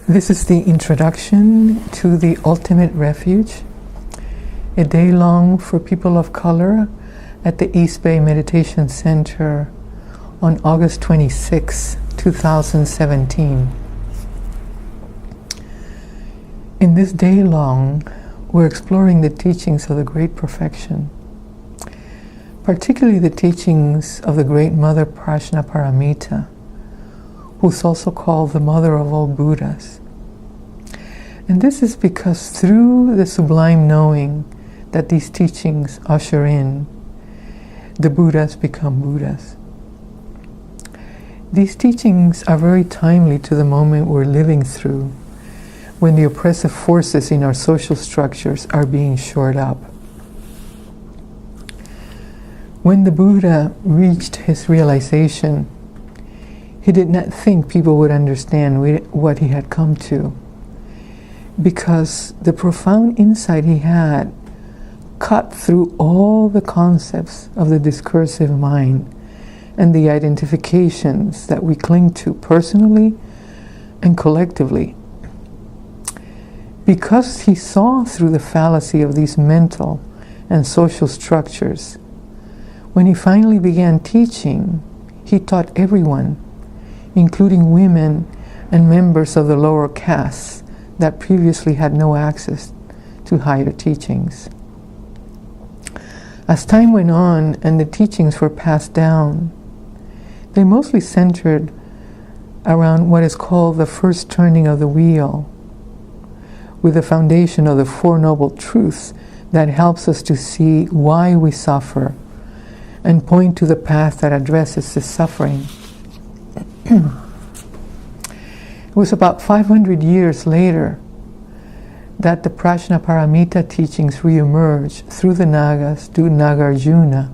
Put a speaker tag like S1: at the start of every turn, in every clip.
S1: This is the introduction to the Ultimate Refuge, a day-long for people of color at the East Bay Meditation Center on August 26, 2017. In this day-long, we're exploring the teachings of the Great Perfection, particularly the teachings of the Great Mother Prajnaparamita, who's also called the Mother of all Buddhas. And this is because through the sublime knowing that these teachings usher in, the Buddhas become Buddhas. These teachings are very timely to the moment we're living through, when the oppressive forces in our social structures are being shored up. When the Buddha reached his realization, he did not think people would understand what he had come to, because the profound insight he had cut through all the concepts of the discursive mind and the identifications that we cling to personally and collectively. Because he saw through the fallacy of these mental and social structures, when he finally began teaching, he taught everyone, including women and members of the lower castes that previously had no access to higher teachings. As time went on and the teachings were passed down, they mostly centered around what is called the first turning of the wheel, with the foundation of the Four Noble Truths that helps us to see why we suffer and point to the path that addresses the suffering. It was about 500 years later that the Prajnaparamita teachings re-emerged through the Nagas to Nagarjuna.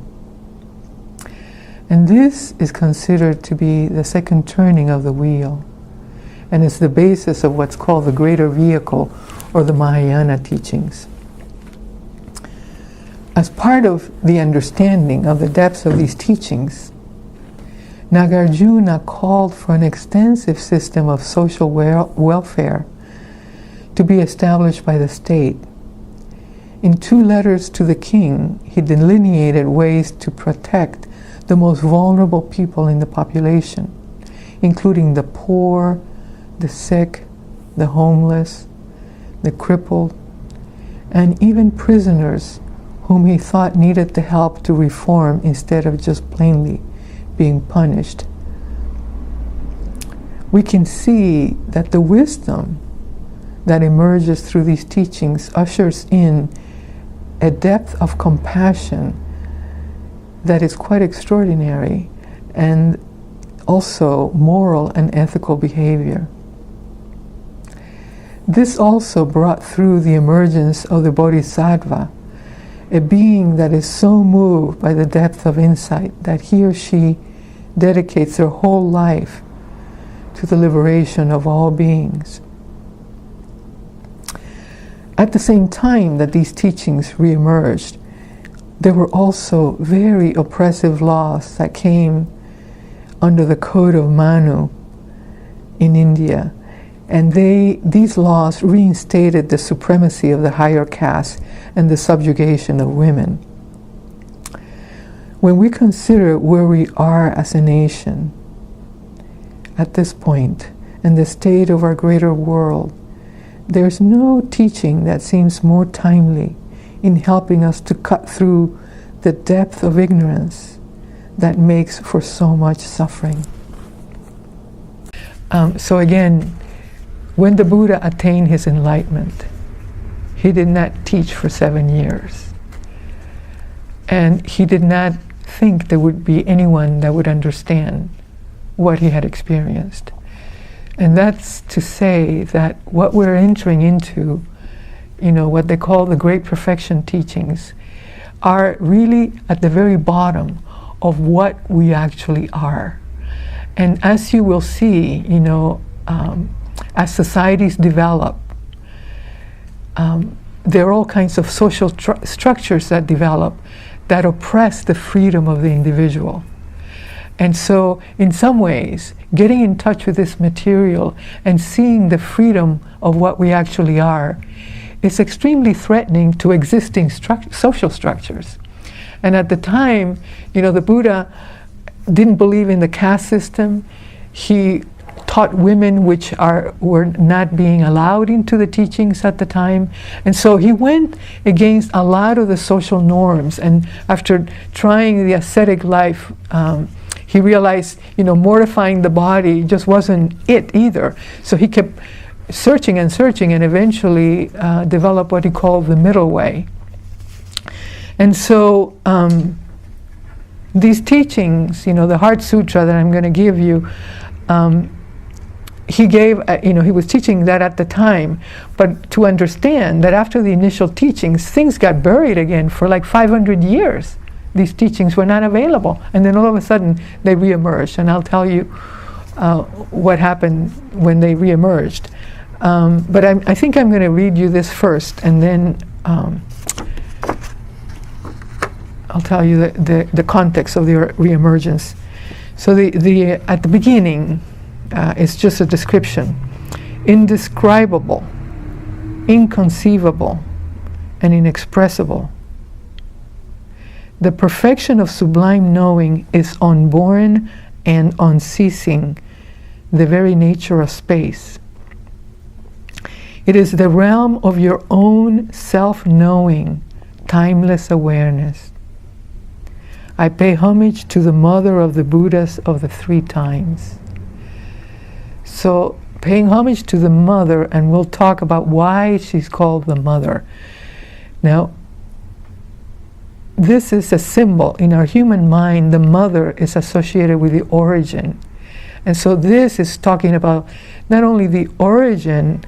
S1: And this is considered to be the second turning of the wheel, and is the basis of what's called the greater vehicle, or the Mahayana teachings. As part of the understanding of the depths of these teachings, Nagarjuna called for an extensive system of social welfare to be established by the state. In 2 letters to the king, he delineated ways to protect the most vulnerable people in the population, including the poor, the sick, the homeless, the crippled, and even prisoners whom he thought needed the help to reform instead of just plainly being punished. We can see that the wisdom that emerges through these teachings ushers in a depth of compassion that is quite extraordinary, and also moral and ethical behavior. This also brought through the emergence of the Bodhisattva, a being that is so moved by the depth of insight that he or she dedicates their whole life to the liberation of all beings. At the same time that these teachings re-emerged, there were also very oppressive laws that came under the Code of Manu in India, and these laws reinstated the supremacy of the higher caste and the subjugation of women. When we consider where we are as a nation at this point and the state of our greater world, there's no teaching that seems more timely in helping us to cut through the depth of ignorance that makes for so much suffering. So again, when the Buddha attained his enlightenment, he did not teach for 7 years. And he did not think there would be anyone that would understand what he had experienced. And that's to say that what we're entering into, what they call the Great Perfection teachings, are really at the very bottom of what we actually are. And as you will see, as societies develop, there are all kinds of social structures that develop that oppress the freedom of the individual. And so, in some ways, getting in touch with this material and seeing the freedom of what we actually are is extremely threatening to existing social structures. And at the time, the Buddha didn't believe in the caste system. He taught women which were not being allowed into the teachings at the time. And so he went against a lot of the social norms. And after trying the ascetic life, he realized, mortifying the body just wasn't it either. So he kept searching and searching, and eventually developed what he called the middle way. And so these teachings, the Heart Sutra that I'm going to give you, he gave, he was teaching that at the time, but to understand that after the initial teachings, things got buried again for like 500 years. These teachings were not available, and then all of a sudden they reemerged, and I'll tell you what happened when they reemerged. But I think I'm going to read you this first, and then I'll tell you the context of the reemergence. So at the beginning, it's just a description. Indescribable, inconceivable, and inexpressible. The perfection of sublime knowing is unborn and unceasing, the very nature of space. It is the realm of your own self-knowing, timeless awareness. I pay homage to the mother of the Buddhas of the 3 times. So, paying homage to the mother, and we'll talk about why she's called the mother. Now, this is a symbol. In our human mind, the mother is associated with the origin. And so this is talking about not only the origin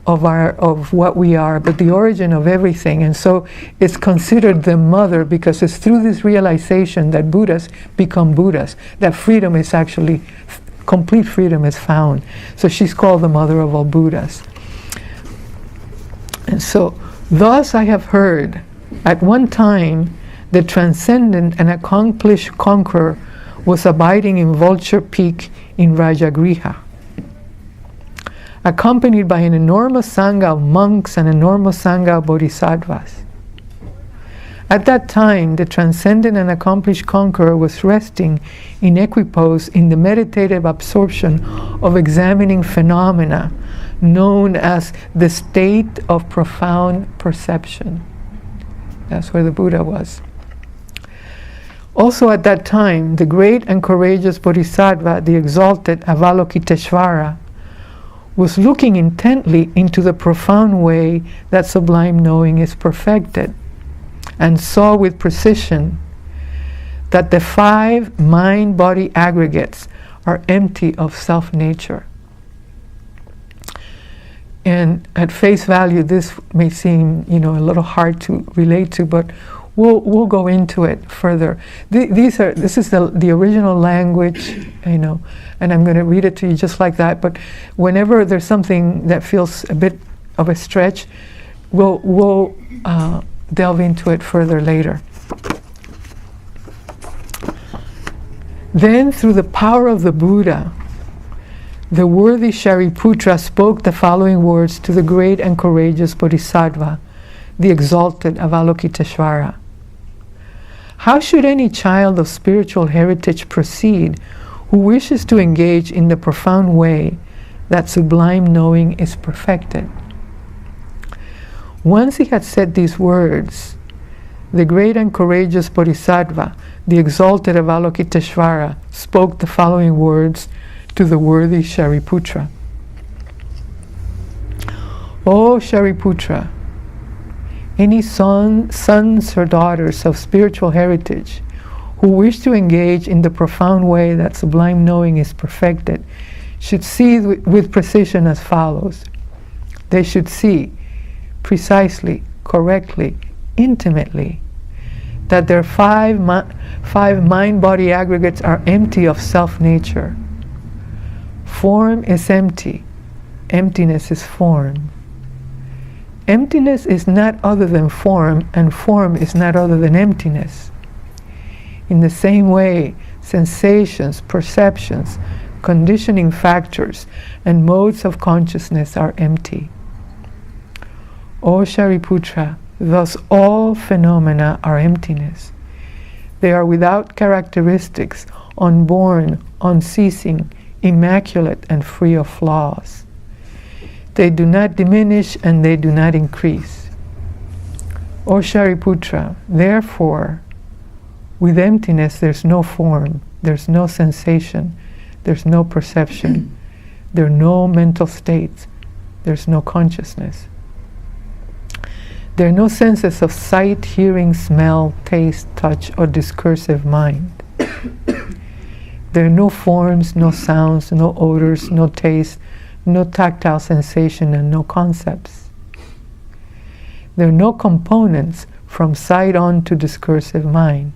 S1: of what we are, but the origin of everything. And so it's considered the mother because it's through this realization that Buddhas become Buddhas, that freedom is actually, complete freedom is found. So she's called the mother of all Buddhas. And so, thus I have heard, at one time, the transcendent and accomplished conqueror was abiding in Vulture Peak in Rajagriha, accompanied by an enormous sangha of monks and enormous sangha of bodhisattvas. At that time, the transcendent and accomplished conqueror was resting in equipoise in the meditative absorption of examining phenomena known as the state of profound perception. That's where the Buddha was. Also at that time, the great and courageous Bodhisattva, the exalted Avalokiteshvara, was looking intently into the profound way that sublime knowing is perfected, and saw with precision that the 5 mind-body aggregates are empty of self-nature. And at face value, this may seem, a little hard to relate to, but we'll go into it further. This is the original language, and I'm going to read it to you just like that. But whenever there's something that feels a bit of a stretch, we'll delve into it further later. Then, through the power of the Buddha, the worthy Shariputra spoke the following words to the great and courageous Bodhisattva, the exalted Avalokiteshvara. How should any child of spiritual heritage proceed who wishes to engage in the profound way that sublime knowing is perfected? Once he had said these words, the great and courageous Bodhisattva, the exalted Avalokiteshvara, spoke the following words to the worthy Shariputra. O Shariputra, any sons or daughters of spiritual heritage who wish to engage in the profound way that sublime knowing is perfected should see with precision as follows. They should see precisely, correctly, intimately, that their 5 mind-body aggregates are empty of self-nature. Form is empty. Emptiness is form. Emptiness is not other than form, and form is not other than emptiness. In the same way, sensations, perceptions, conditioning factors, and modes of consciousness are empty. O Shariputra, thus all phenomena are emptiness. They are without characteristics, unborn, unceasing, immaculate, and free of flaws. They do not diminish and they do not increase. O Shariputra, therefore, with emptiness there's no form, there's no sensation, there's no perception, there are no mental states, there's no consciousness. There are no senses of sight, hearing, smell, taste, touch, or discursive mind. There are no forms, no sounds, no odors, no taste, no tactile sensation, and no concepts. There are no components from sight on to discursive mind,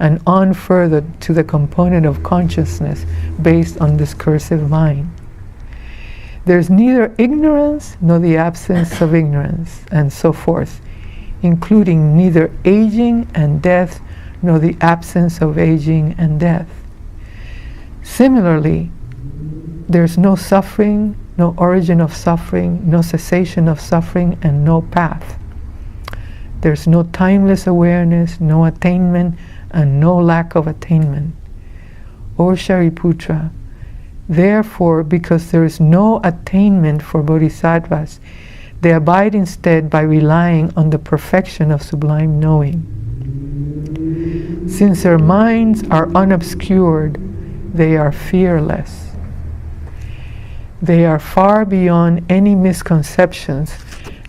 S1: and on further to the component of consciousness based on discursive mind. There's neither ignorance nor the absence of ignorance, and so forth, including neither aging and death nor the absence of aging and death. Similarly, there's no suffering, no origin of suffering, no cessation of suffering, and no path. There's no timeless awareness, no attainment, and no lack of attainment. O Shariputra, therefore, because there is no attainment for bodhisattvas, they abide instead by relying on the perfection of sublime knowing. Since their minds are unobscured, they are fearless. They are far beyond any misconceptions,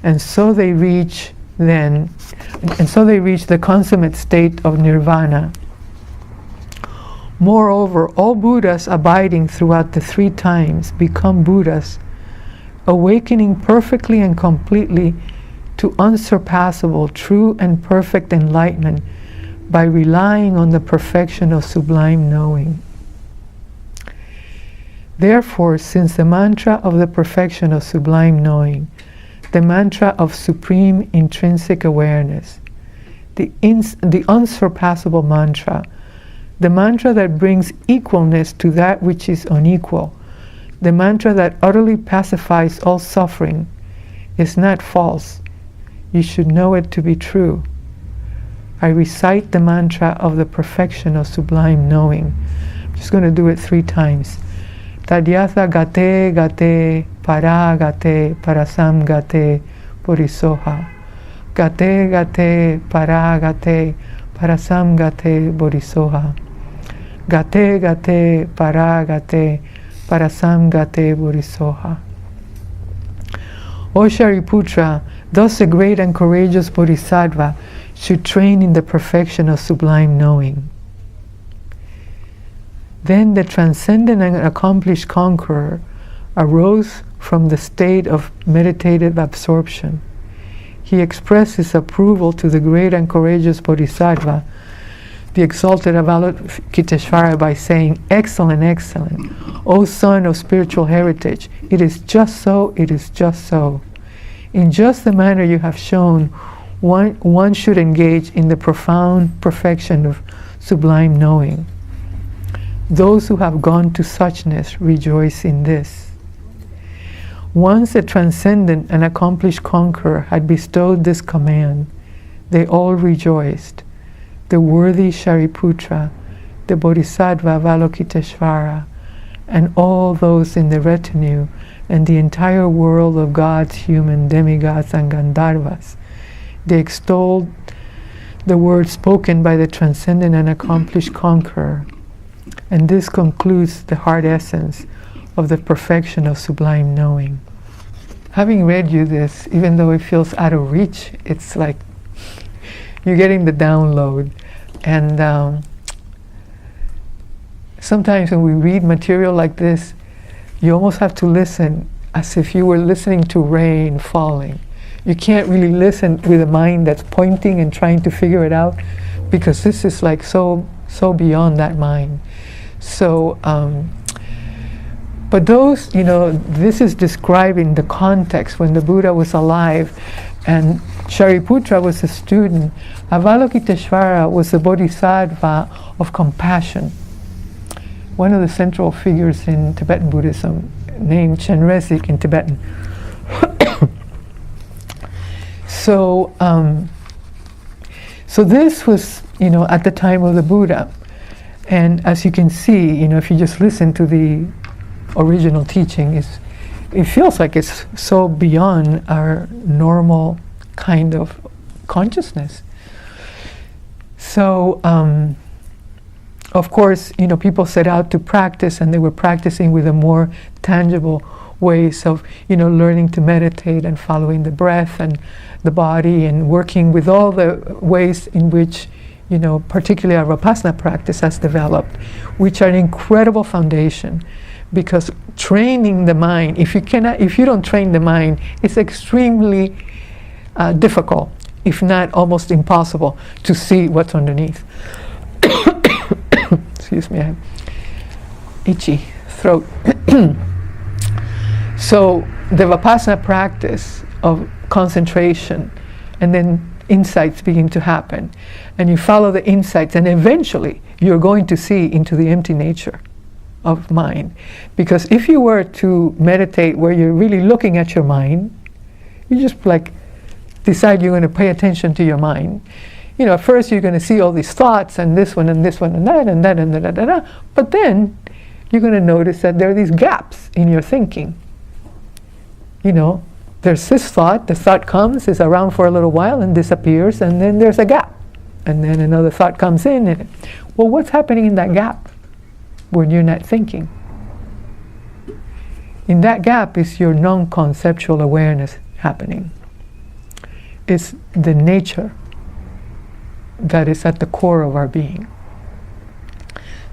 S1: and so they reach the consummate state of nirvana. Moreover, all Buddhas abiding throughout the 3 times become Buddhas, awakening perfectly and completely to unsurpassable, true and perfect enlightenment by relying on the perfection of sublime knowing. Therefore, since the mantra of the perfection of sublime knowing, the mantra of supreme intrinsic awareness, the unsurpassable mantra, the mantra that brings equalness to that which is unequal, the mantra that utterly pacifies all suffering, is not false. You should know it to be true. I recite the mantra of the perfection of sublime knowing. I'm just going to do it 3 times. Tadyatha gate gate para gate parasam gate bodhisoha. Gate gate para gate parasam gate bodhisoha. Gate gate para gate parasam gate bodhisoha. O Shariputra, thus a great and courageous bodhisattva should train in the perfection of sublime knowing. Then the transcendent and accomplished conqueror arose from the state of meditative absorption. He expressed his approval to the great and courageous bodhisattva, the exalted Avalokiteshvara, by saying, "Excellent, excellent, O son of spiritual heritage, it is just so, it is just so. In just the manner you have shown, one should engage in the profound perfection of sublime knowing. Those who have gone to suchness rejoice in this." Once the transcendent and accomplished conqueror had bestowed this command, they all rejoiced. The worthy Shariputra, the Bodhisattva Avalokiteshvara, and all those in the retinue, and the entire world of gods, human, demigods, and Gandharvas. They extolled the words spoken by the transcendent and accomplished conqueror. And this concludes the heart essence of the perfection of sublime knowing. Having read you this, even though it feels out of reach, it's like you're getting the download. And sometimes when we read material like this, you almost have to listen as if you were listening to rain falling. You can't really listen with a mind that's pointing and trying to figure it out, because this is like so beyond that mind. So, but this is describing the context when the Buddha was alive, and Shariputra was a student. Avalokiteshvara was the Bodhisattva of compassion. One of the central figures in Tibetan Buddhism, named Chenrezig in Tibetan. So this was, at the time of the Buddha. And as you can see, if you just listen to the original teaching, it feels like it's so beyond our normal kind of consciousness. So, of course, people set out to practice, and they were practicing with a more tangible ways of, learning to meditate and following the breath and the body and working with all the ways in which, particularly our Vipassana practice has developed, which are an incredible foundation. Because training the mind, if you don't train the mind, it's extremely difficult, if not almost impossible, to see what's underneath. Excuse me, I have itchy throat. So the Vipassana practice of concentration, and then insights begin to happen, and you follow the insights, and eventually you're going to see into the empty nature of mind. Because if you were to meditate where you're really looking at your mind, you just decide you're going to pay attention to your mind. At first you're going to see all these thoughts and this one and this one and that and that and da. But then you're going to notice that there are these gaps in your thinking. There's this thought, the thought comes, is around for a little while and disappears, and then there's a gap. And then another thought comes in. Well, what's happening in that gap when you're not thinking? In that gap is your non-conceptual awareness happening. It's the nature that is at the core of our being.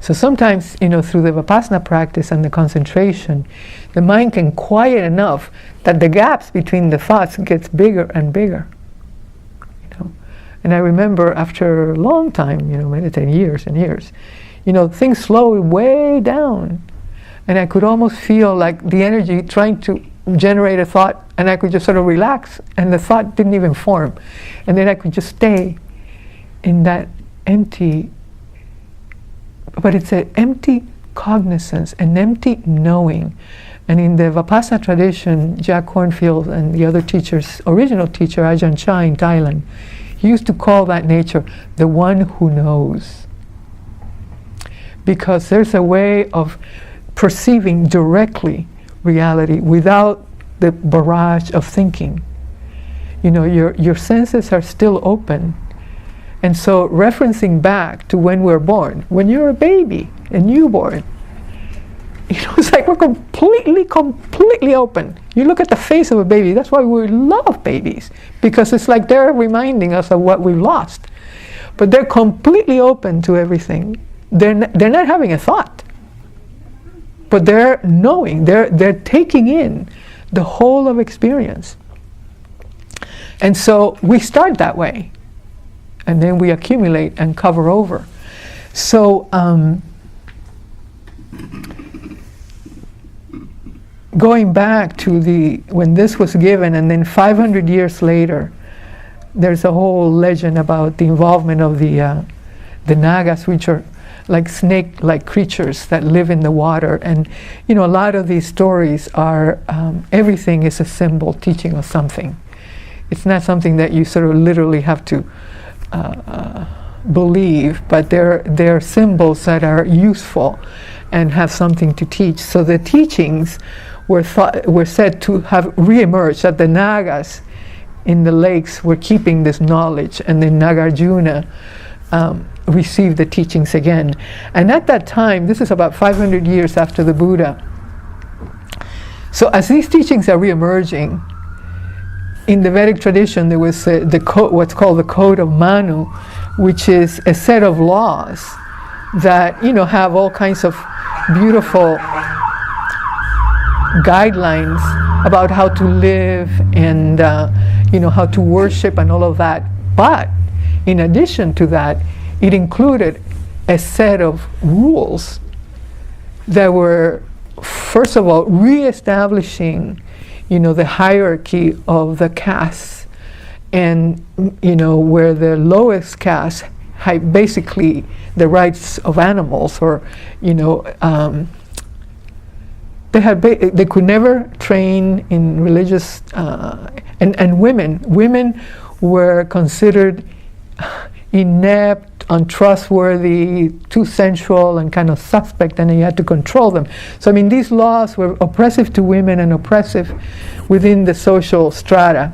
S1: So sometimes, through the Vipassana practice and the concentration, the mind can quiet enough that the gaps between the thoughts gets bigger and bigger. And I remember after a long time, meditating years and years, things slowed way down. And I could almost feel like the energy trying to generate a thought, and I could just sort of relax, and the thought didn't even form. And then I could just stay in that empty, but it's an empty cognizance, an empty knowing. And in the Vipassana tradition, Jack Kornfield and the other teachers, original teacher Ajahn Chah in Thailand, he used to call that nature the one who knows. Because there's a way of perceiving directly reality without the barrage of thinking. Your senses are still open. And so referencing back to when we're born, when you're a baby, a newborn, it's like we're completely open. You look at the face of a baby, that's why we love babies, because it's like they're reminding us of what we've lost. But they're completely open to everything. They're not having a thought, but they're knowing, they're taking in the whole of experience. And so we start that way, and then we accumulate and cover over. So going back to when this was given, and then 500 years later, there's a whole legend about the involvement of the Nagas, which are like snake-like creatures that live in the water. And a lot of these stories are, everything is a symbol teaching us something. It's not something that you sort of literally have to believe, but they're symbols that are useful and have something to teach. So the teachings were said to have re-emerged, that the Nagas in the lakes were keeping this knowledge, and then Nagarjuna received the teachings again. And at that time, this is about 500 years after the Buddha. So as these teachings are re-emerging, in the Vedic tradition there was what's called the Code of Manu, which is a set of laws that have all kinds of beautiful guidelines about how to live and how to worship and all of that. But in addition to that, it included a set of rules that were, first of all, re-establishing the hierarchy of the castes and where the lowest caste had basically the rights of animals, or they could never train in religious, and women were considered inept, untrustworthy, too sensual, and kind of suspect, and you had to control them. So these laws were oppressive to women and oppressive within the social strata.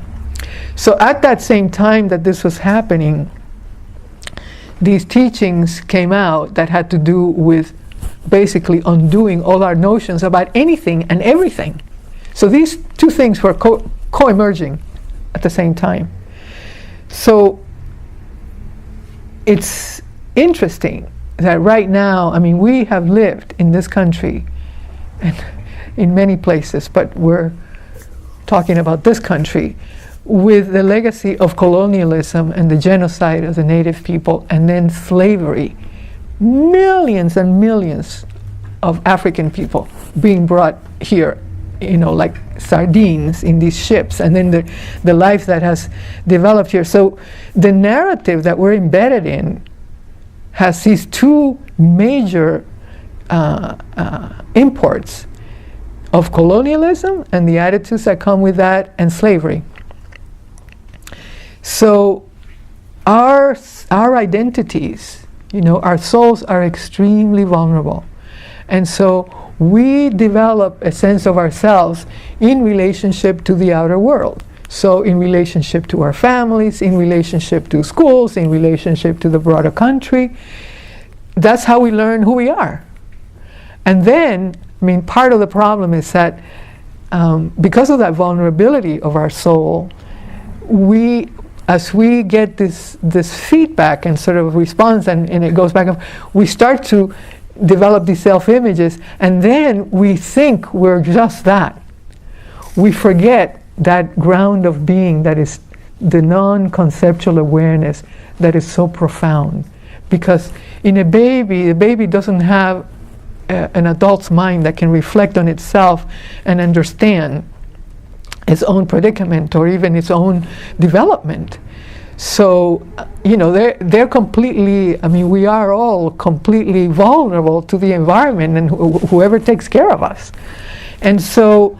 S1: So at that same time that this was happening, these teachings came out that had to do with basically undoing all our notions about anything and everything. So these two things were co-emerging at the same time. So it's interesting that right now, we have lived in this country and in many places, but we're talking about this country, with the legacy of colonialism and the genocide of the native people, and then slavery. Millions and millions of African people being brought here, like sardines in these ships, and then the life that has developed here. So the narrative that we're embedded in has these two major imports of colonialism and the attitudes that come with that, and slavery. So our identities, our souls are extremely vulnerable. And so we develop a sense of ourselves in relationship to the outer world. So in relationship to our families, in relationship to schools, in relationship to the broader country. That's how we learn who we are. And then, part of the problem is that because of that vulnerability of our soul, as we get this feedback and sort of response, and it goes back up, we start to develop these self-images, and then we think we're just that. We forget that ground of being that is the non-conceptual awareness that is so profound. Because in a baby, the baby doesn't have an adult's mind that can reflect on itself and understand its own predicament or even its own development. So, they're completely, we are all completely vulnerable to the environment and whoever takes care of us. And so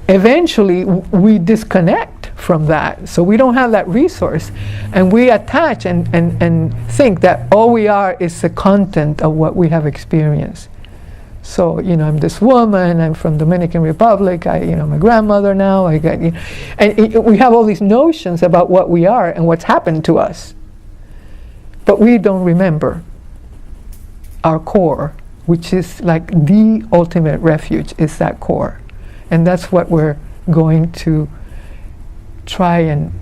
S1: eventually we disconnect from that. So we don't have that resource. And we attach and think that all we are is the content of what we have experienced. So, I'm this woman, I'm from Dominican Republic, I'm a grandmother now, and we have all these notions about what we are and what's happened to us. But we don't remember our core, which is like the ultimate refuge, is that core. And that's what we're going to try and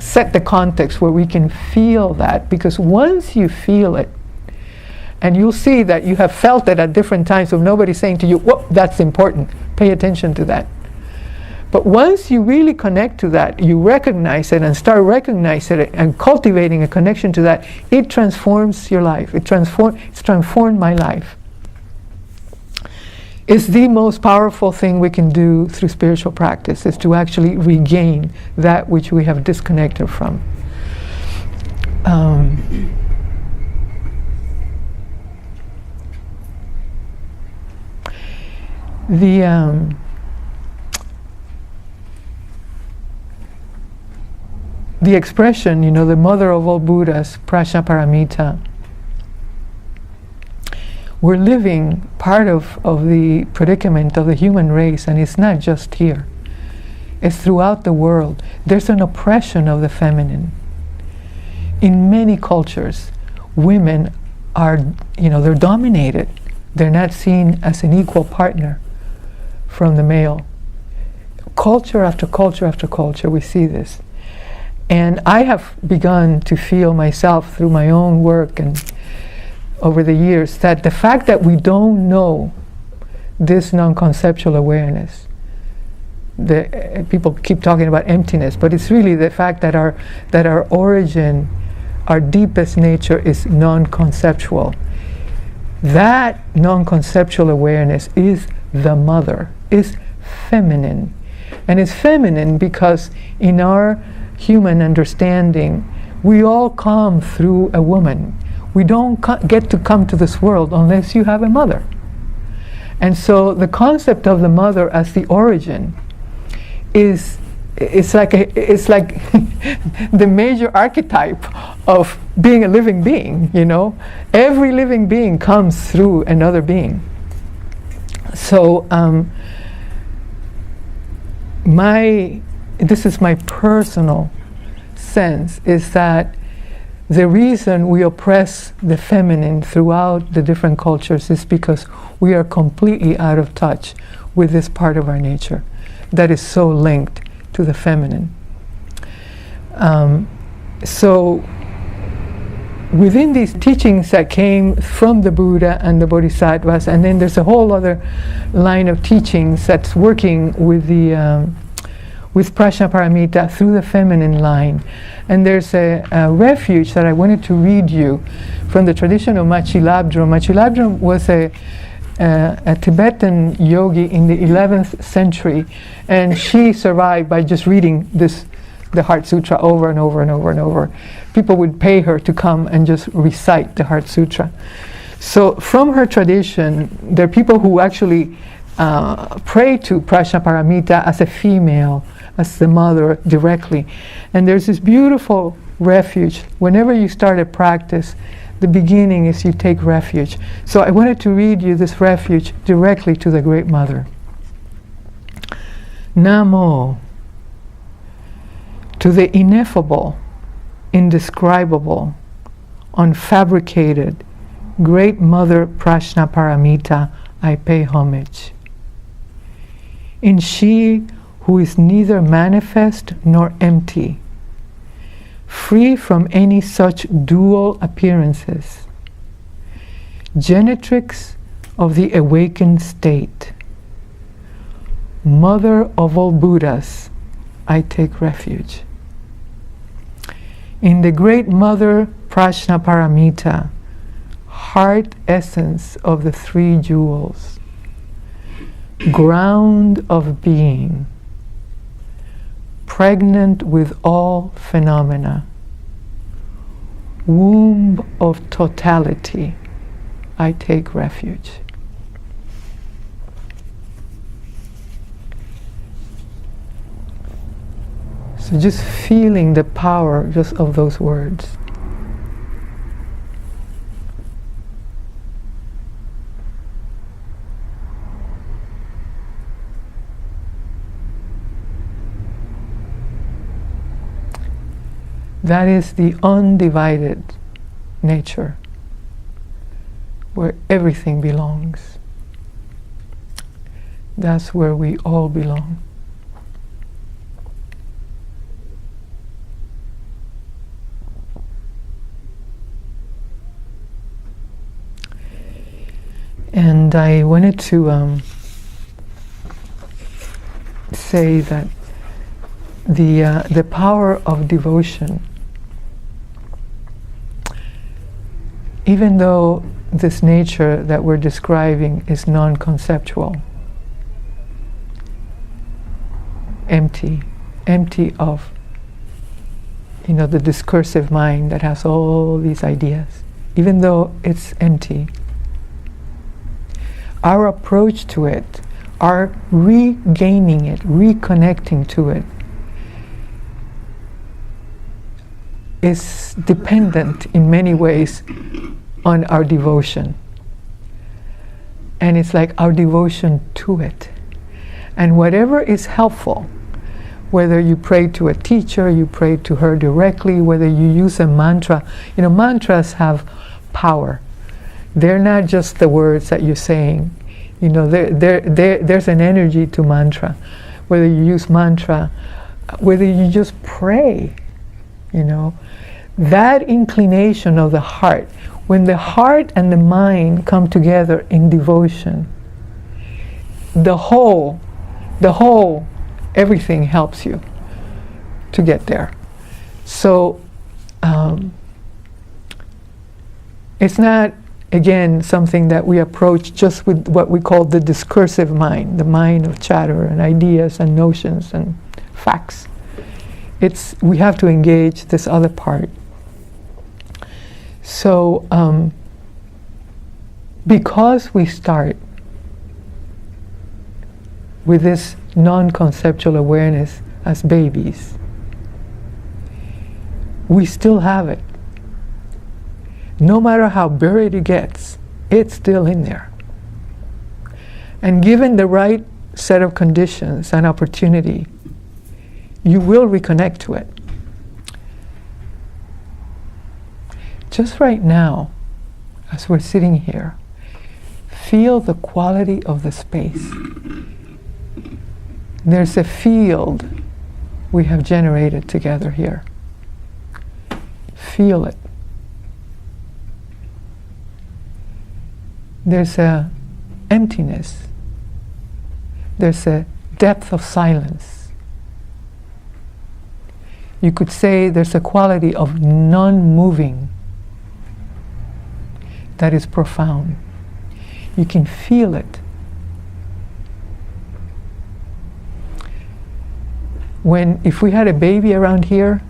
S1: set the context where we can feel that, because once you feel it, and you'll see that you have felt it at different times, so nobody's saying to you, whoa, that's important, pay attention to that. But once you really connect to that, you recognize it and start recognizing it and cultivating a connection to that, it transforms your life. It's transformed my life. It's the most powerful thing we can do through spiritual practice, is to actually regain that which we have disconnected from. The expression, the mother of all Buddhas, Prajnaparamita, we're living part of the predicament of the human race, and it's not just here. It's throughout the world. There's an oppression of the feminine. In many cultures, women are, they're dominated. They're not seen as an equal partner from the male. Culture after culture after culture, we see this. And I have begun to feel myself through my own work and over the years that the fact that we don't know this non-conceptual awareness, people keep talking about emptiness, but it's really the fact that our origin, our deepest nature is non-conceptual. That non-conceptual awareness is the mother, is feminine. And it's feminine because in our human understanding, we all come through a woman. We don't get to come to this world unless you have a mother. And so the concept of the mother as the origin is like the major archetype of being a living being, you know. Every living being comes through another being. So this is my personal sense, is that the reason we oppress the feminine throughout the different cultures is because we are completely out of touch with this part of our nature that is so linked to the feminine. So within these teachings that came from the Buddha and the Bodhisattvas, and then there's a whole other line of teachings that's working with the with Prajnaparamita through the feminine line. And there's a refuge that I wanted to read you from the tradition of Machilabdram. Machilabdram was a Tibetan yogi in the 11th century, and she survived by just reading the Heart Sutra over and over and over and over. People would pay her to come and just recite the Heart Sutra. So from her tradition, there are people who actually pray to Prajnaparamita as a female, as the mother directly. And there's this beautiful refuge. Whenever you start a practice, the beginning is you take refuge. So I wanted to read you this refuge directly to the Great Mother. Namo, to the ineffable, indescribable, unfabricated, Great Mother Prajnaparamita, I pay homage. In she who is neither manifest nor empty, free from any such dual appearances, genetrix of the awakened state, mother of all Buddhas, I take refuge. In the Great Mother Prajnaparamita, heart essence of the three jewels, ground of being, pregnant with all phenomena, womb of totality, I take refuge. So just feeling the power just of those words. That is the undivided nature where everything belongs. That's where we all belong. And I wanted to say that the power of devotion, even though this nature that we're describing is non-conceptual, empty of, the discursive mind that has all these ideas, even though it's empty, our approach to it, our regaining it, reconnecting to it, is dependent in many ways on our devotion. And it's like our devotion to it. And whatever is helpful, whether you pray to a teacher, you pray to her directly, whether you use a mantra, mantras have power. They're not just the words that you're saying. There's an energy to mantra. Whether you use mantra, whether you just pray, that inclination of the heart, when the heart and the mind come together in devotion, the whole, everything helps you to get there. So it's not, again, something that we approach just with what we call the discursive mind, the mind of chatter and ideas and notions and facts. we have to engage this other part. So because we start with this non-conceptual awareness as babies, we still have it. No matter how buried it gets, it's still in there. And given the right set of conditions and opportunity, you will reconnect to it. Just right now, as we're sitting here, feel the quality of the space. There's a field we have generated together here. Feel it. There's a emptiness. There's a depth of silence. You could say there's a quality of non-moving that is profound. You can feel it. If we had a baby around here,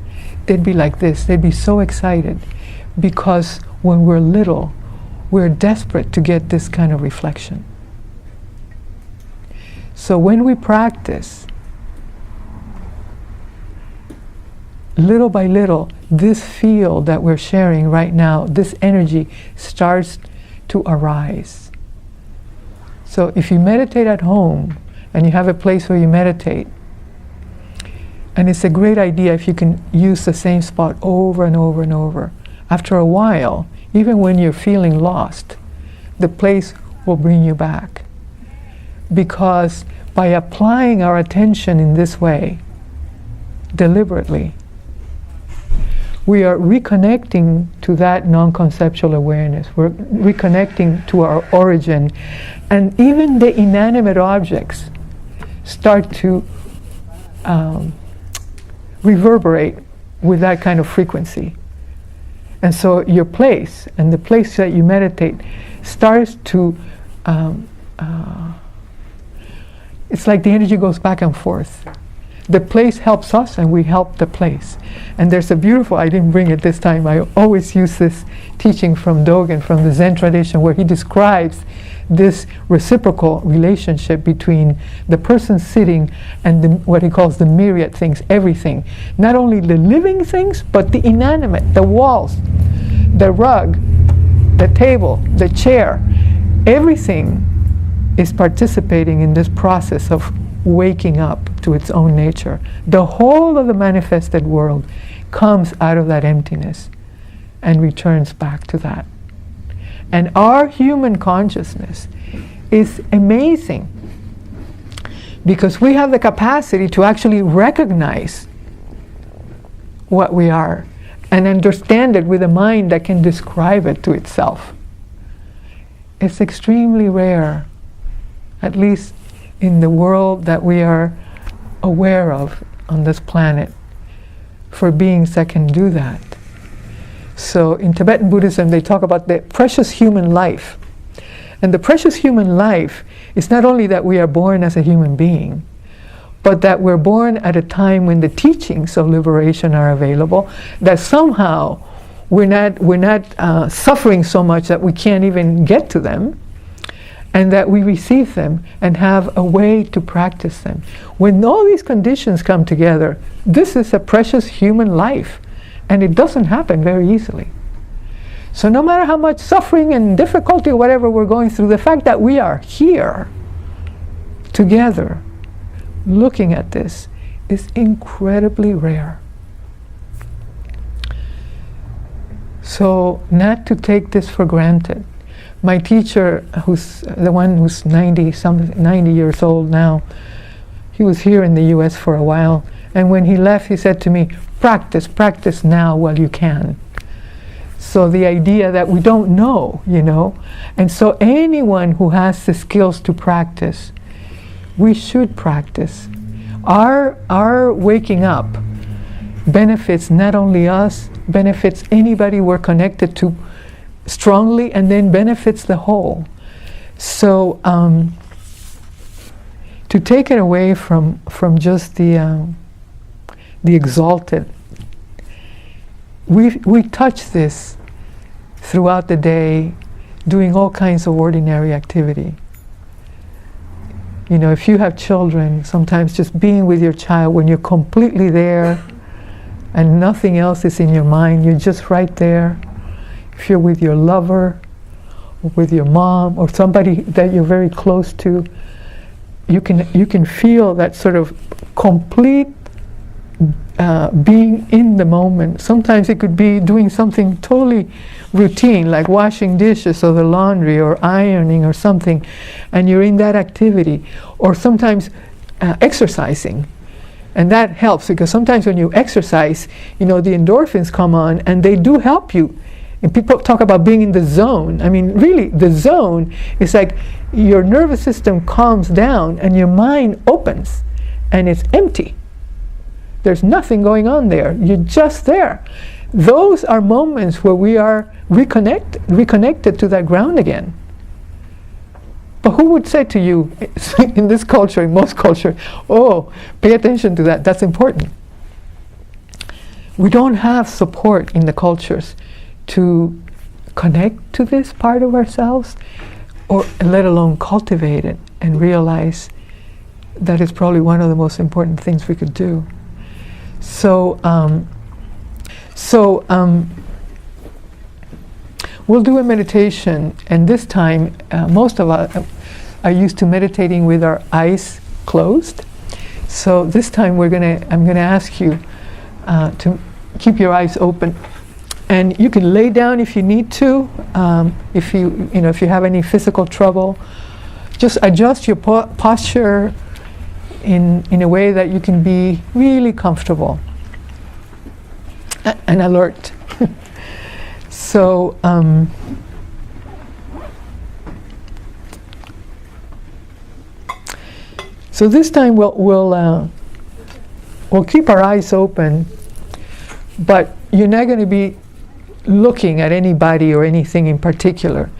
S1: they'd be like this. They'd be so excited because when we're little, we're desperate to get this kind of reflection. So when we practice, little by little, this field that we're sharing right now, this energy starts to arise. So if you meditate at home and you have a place where you meditate, and it's a great idea if you can use the same spot over and over and over. After a while, even when you're feeling lost, the place will bring you back. Because by applying our attention in this way, deliberately, we are reconnecting to that non-conceptual awareness. We're reconnecting to our origin. And even the inanimate objects start to reverberate with that kind of frequency. And so your place, and the place that you meditate, starts to, it's like the energy goes back and forth. The place helps us and we help the place. And there's a beautiful, I didn't bring it this time, I always use this teaching from Dogen, from the Zen tradition, where he describes this reciprocal relationship between the person sitting and what he calls the myriad things, everything. Not only the living things, but the inanimate, the walls, the rug, the table, the chair. Everything is participating in this process of waking up to its own nature. The whole of the manifested world comes out of that emptiness and returns back to that. And our human consciousness is amazing because we have the capacity to actually recognize what we are and understand it with a mind that can describe it to itself. It's extremely rare, at least in the world that we are aware of on this planet, for beings that can do that. So in Tibetan Buddhism, they talk about the precious human life. And the precious human life is not only that we are born as a human being, but that we're born at a time when the teachings of liberation are available, that somehow we're not suffering so much that we can't even get to them, and that we receive them and have a way to practice them. When all these conditions come together, this is a precious human life. And it doesn't happen very easily. So no matter how much suffering and difficulty or whatever we're going through, the fact that we are here together looking at this is incredibly rare. So not to take this for granted. My teacher, who's the one who's 90 years old now, he was here in the US for a while, and when he left he said to me, practice now while you can. So the idea that we don't know, and so anyone who has the skills to practice, we should practice. Our waking up benefits not only us, benefits anybody we're connected to strongly, and then benefits the whole. So to take it away from just the the exalted. We touch this throughout the day, doing all kinds of ordinary activity. You know, if you have children, sometimes just being with your child when you're completely there and nothing else is in your mind, you're just right there. If you're with your lover, or with your mom, or somebody that you're very close to, you can feel that sort of complete being in the moment. Sometimes it could be doing something totally routine, like washing dishes or the laundry or ironing or something, and you're in that activity. Or sometimes exercising. And that helps, because sometimes when you exercise, you know, the endorphins come on and they do help you. And people talk about being in the zone. I mean, really, the zone is like your nervous system calms down and your mind opens and it's empty. There's nothing going on there. You're just there. Those are moments where we are reconnected to that ground again. But who would say to you, in this culture, in most culture, oh, pay attention to that, that's important. We don't have support in the cultures to connect to this part of ourselves, or let alone cultivate it and realize that is probably one of the most important things we could do. So we'll do a meditation, and this time most of us are used to meditating with our eyes closed. So this time I'm gonna ask you to keep your eyes open, and you can lay down if you need to. If you have any physical trouble, just adjust your posture in a way that you can be really comfortable and alert. So this time we'll keep our eyes open, but you're not going to be looking at anybody or anything in particular.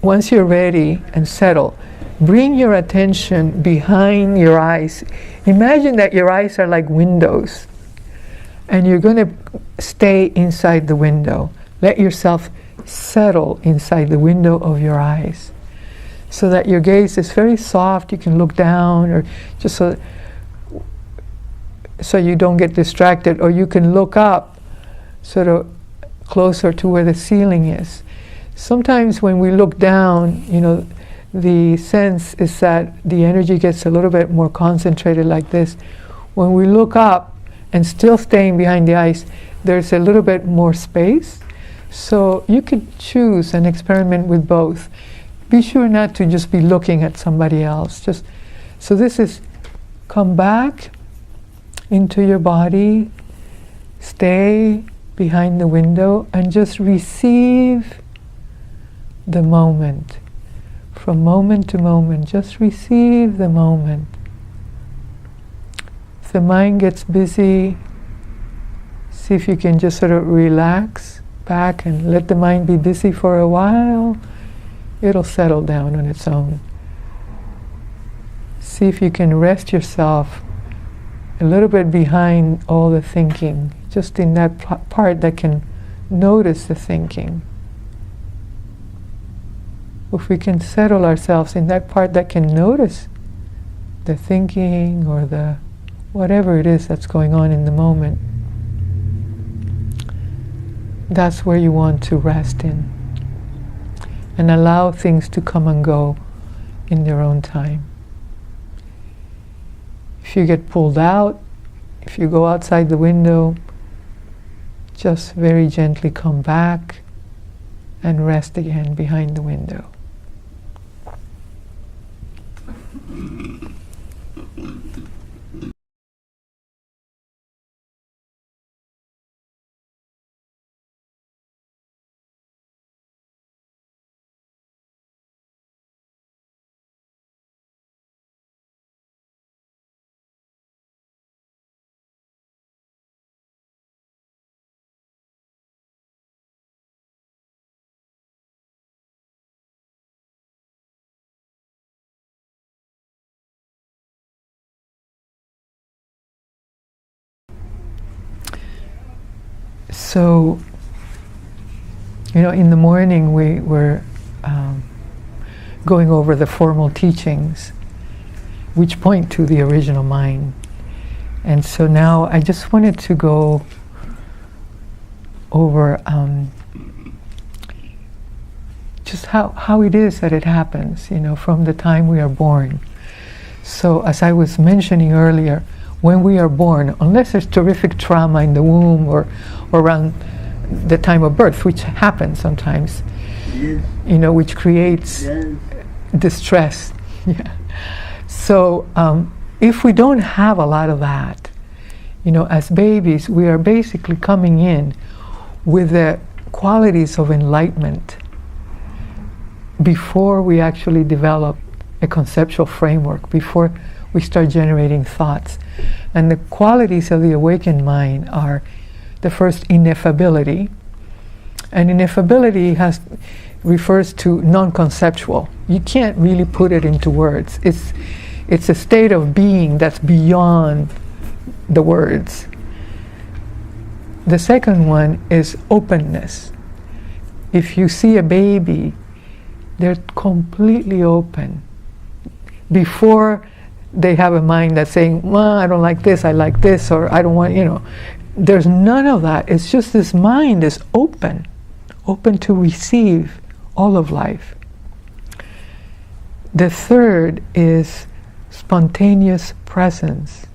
S1: Once you're ready and settled, bring your attention behind your eyes. Imagine that your eyes are like windows, and you're going to stay inside the window. Let yourself settle inside the window of your eyes, so that your gaze is very soft. You can look down, or just so you don't get distracted, or you can look up sort of closer to where the ceiling is. Sometimes when we look down, the sense is that the energy gets a little bit more concentrated like this. When we look up and still staying behind the eyes, there's a little bit more space. So you could choose and experiment with both. Be sure not to just be looking at somebody else. So this is, come back into your body, stay behind the window, and just receive the moment. From moment to moment, just receive the moment. If the mind gets busy, see if you can just sort of relax back and let the mind be busy for a while. It'll settle down on its own. See if you can rest yourself a little bit behind all the thinking, just in that part that can notice the thinking. If we can settle ourselves in that part that can notice the thinking or the whatever it is that's going on in the moment, that's where you want to rest in. And allow things to come and go in their own time. If you get pulled out, if you go outside the window, just very gently come back and rest again behind the window. So, in the morning we were going over the formal teachings, which point to the original mind. And so now I just wanted to go over just how it is that it happens, from the time we are born. So as I was mentioning earlier, when we are born, unless there's terrific trauma in the womb or around the time of birth, which happens sometimes,
S2: Yes.
S1: Which creates
S2: Yes.
S1: distress. Yeah. So if we don't have a lot of that, as babies, we are basically coming in with the qualities of enlightenment before we actually develop a conceptual framework, before we start generating thoughts. And the qualities of the awakened mind are the first, ineffability. And ineffability refers to non-conceptual. You can't really put it into words. It's a state of being that's beyond the words. The second one is openness. If you see a baby, they're completely open. Before they have a mind that's saying, well, I don't like this, I like this, or I don't want, there's none of that. It's just this mind is open to receive all of life. The third is spontaneous presence.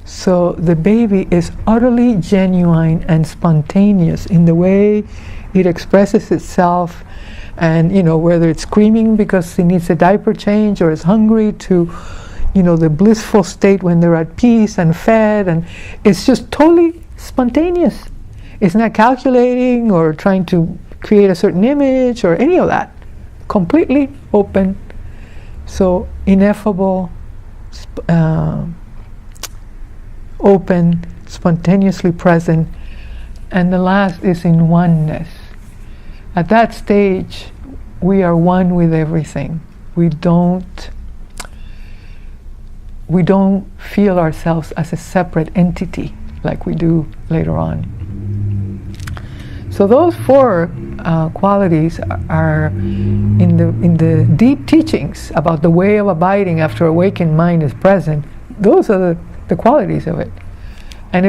S1: So the baby is utterly genuine and spontaneous in the way it expresses itself, and whether it's screaming because it needs a diaper change or is hungry, to the blissful state when they're at peace and fed, and it's just totally spontaneous. It's not calculating or trying to create a certain image or any of that. Completely open. So ineffable, open, spontaneously present. And the last is in oneness. At that stage, we are one with everything. We don't feel ourselves as a separate entity like we do later on. So those four qualities are in the deep teachings about the way of abiding after awakened mind is present. Those are the qualities of it. And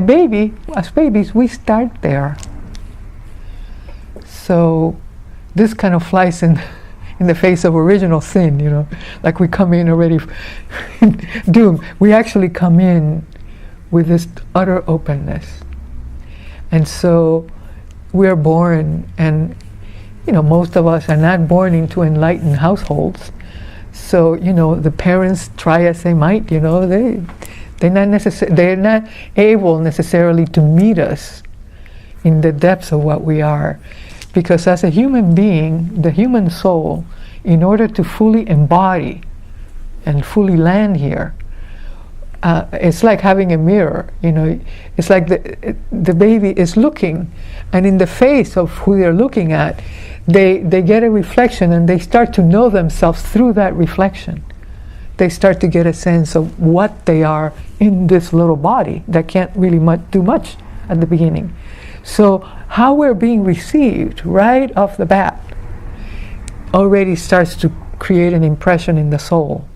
S1: as babies, we start there. So this kind of flies in the face of original sin, like we come in already doomed. We actually come in with this utter openness. And so we are born, and most of us are not born into enlightened households. So the parents try as they might, they're not able necessarily to meet us in the depths of what we are. Because as a human being, the human soul, in order to fully embody and fully land here, it's like having a mirror. It's like the baby is looking, and in the face of who they're looking at, they get a reflection, and they start to know themselves through that reflection. They start to get a sense of what they are in this little body that can't really do much at the beginning. So how we're being received right off the bat already starts to create an impression in the soul.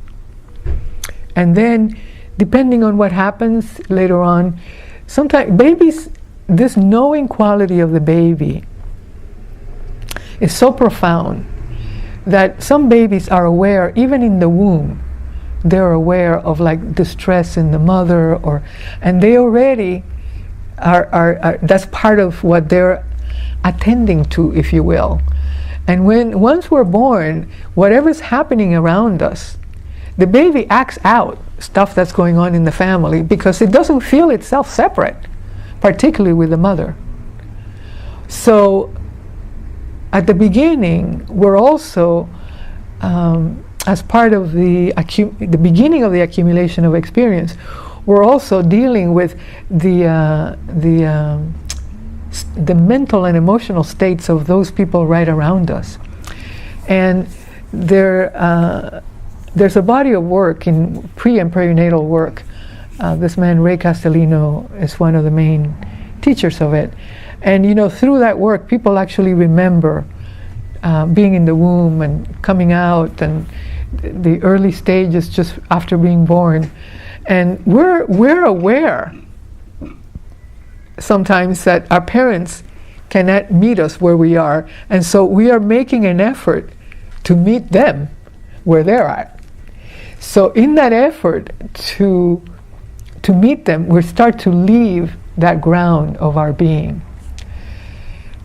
S1: And then, depending on what happens later on, sometimes babies, this knowing quality of the baby is so profound that some babies are aware, even in the womb, they're aware of like distress in the mother, and they already are that's part of what they're attending to, if you will. And once we're born, whatever's happening around us, the baby acts out stuff that's going on in the family because it doesn't feel itself separate, particularly with the mother. So at the beginning, we're also as part of the beginning of the accumulation of experience, we're also dealing with the mental and emotional states of those people right around us. And there's a body of work in pre and perinatal work. This man, Ray Castellino, is one of the main teachers of it. And through that work, people actually remember being in the womb and coming out and the early stages just after being born. And we're aware sometimes that our parents cannot meet us where we are, and so we are making an effort to meet them where they're at. So in that effort to meet them, we start to leave that ground of our being.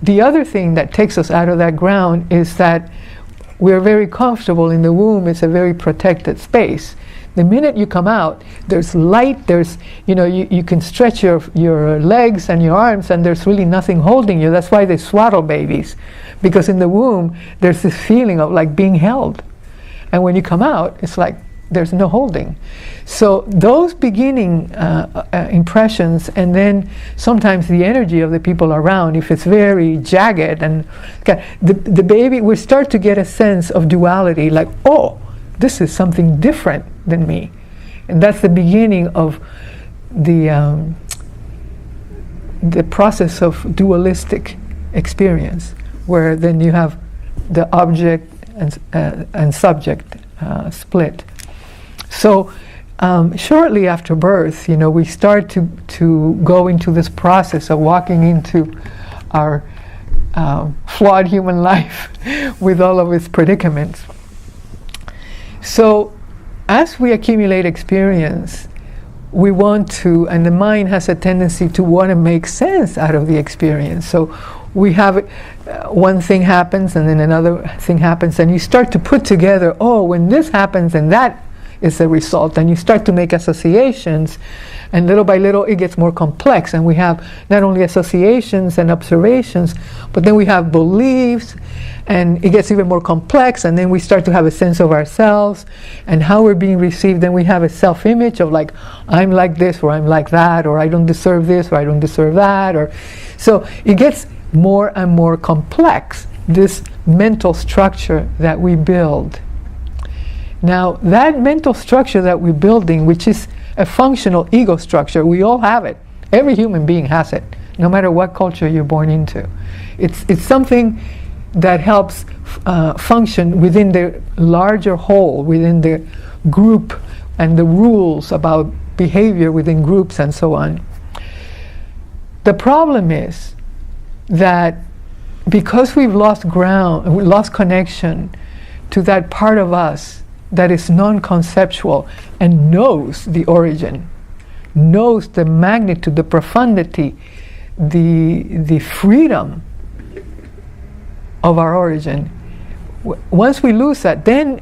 S1: The other thing that takes us out of that ground is that we're very comfortable in the womb. It's a very protected space. The minute you come out, there's light, there's, you can stretch your legs and your arms, and there's really nothing holding you. That's why they swaddle babies, because in the womb, there's this feeling of like being held. And when you come out, it's like there's no holding. So those beginning impressions, and then sometimes the energy of the people around, if it's very jagged, and the baby, we start to get a sense of duality, like, oh, this is something different than me. And that's the beginning of the process of dualistic experience, where then you have the object and subject split. So shortly after birth, we start to go into this process of walking into our flawed human life with all of its predicaments. So as we accumulate experience, we want to, and the mind has a tendency to want to make sense out of the experience. So we have one thing happens, and then another thing happens, and you start to put together, oh, when this happens, and that is the result, and you start to make associations, and little by little it gets more complex, and we have not only associations and observations, but then we have beliefs, and it gets even more complex, and then we start to have a sense of ourselves and how we're being received. Then we have a self-image of like, I'm like this, or I'm like that, or I don't deserve this, or I don't deserve that, or so it gets more and more complex, this mental structure that we build. Now, that mental structure that we're building, which is a functional ego structure, we all have it. Every human being has it, no matter what culture you're born into. It's something that helps function within the larger whole, within the group, and the rules about behavior within groups and so on. The problem is that because we've lost ground, we lost connection to that part of us that is non-conceptual and knows the origin, knows the magnitude, the profundity, the freedom of our origin. Once we lose that, then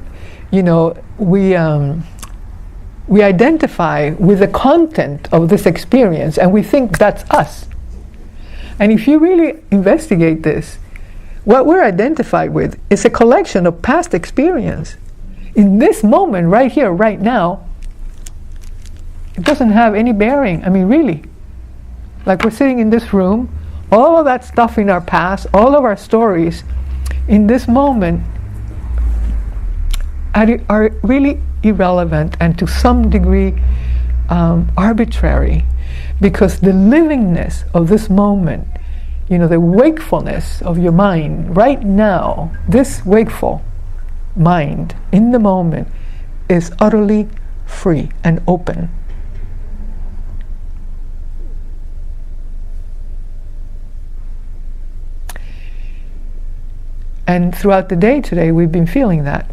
S1: we identify with the content of this experience, and we think that's us. And if you really investigate this, what we're identified with is a collection of past experience. In this moment, right here, right now, it doesn't have any bearing. I mean, really. Like we're sitting in this room, all of that stuff in our past, all of our stories, in this moment, are really irrelevant and to some degree arbitrary. Because the livingness of this moment, the wakefulness of your mind right now, this wakeful mind in the moment is utterly free and open. And throughout the day today, we've been feeling that.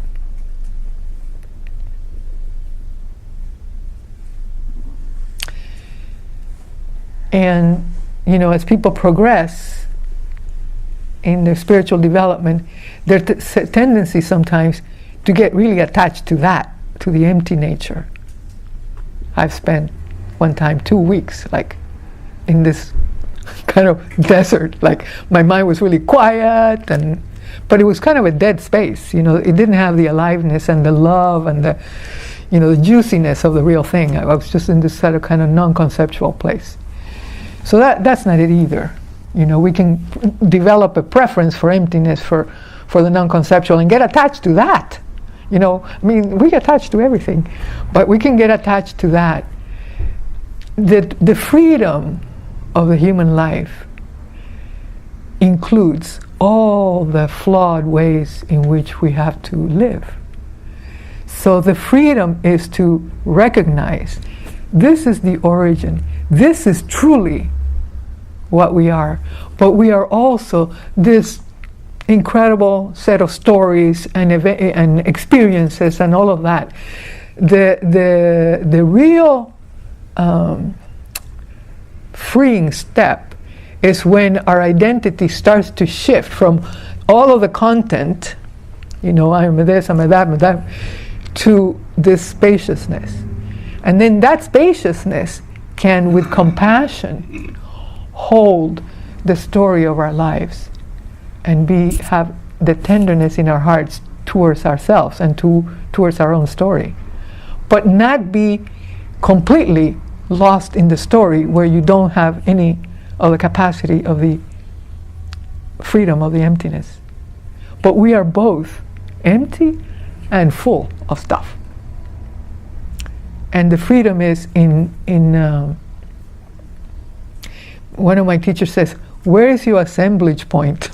S1: And, as people progress in their spiritual development, their tendency sometimes to get really attached to that, to the empty nature. I've spent one time 2 weeks, like, in this kind of desert. Like, my mind was really quiet, but it was kind of a dead space. It didn't have the aliveness and the love and the, the juiciness of the real thing. I was just in this sort of kind of non-conceptual place. So that's not it either. We can develop a preference for emptiness, for the non-conceptual, and get attached to that. We get attached to everything, but we can get attached to that. The freedom of the human life includes all the flawed ways in which we have to live. So the freedom is to recognize this is the origin. This is truly what we are. But we are also this incredible set of stories and experiences and all of that. The real freeing step is when our identity starts to shift from all of the content, I'm this, I'm that, to this spaciousness. And then that spaciousness can, with compassion, hold the story of our lives and have the tenderness in our hearts towards ourselves and towards our own story. But not be completely lost in the story where you don't have any of the capacity of the freedom of the emptiness. But we are both empty and full of stuff. And the freedom is in one of my teachers says, where is your assemblage point?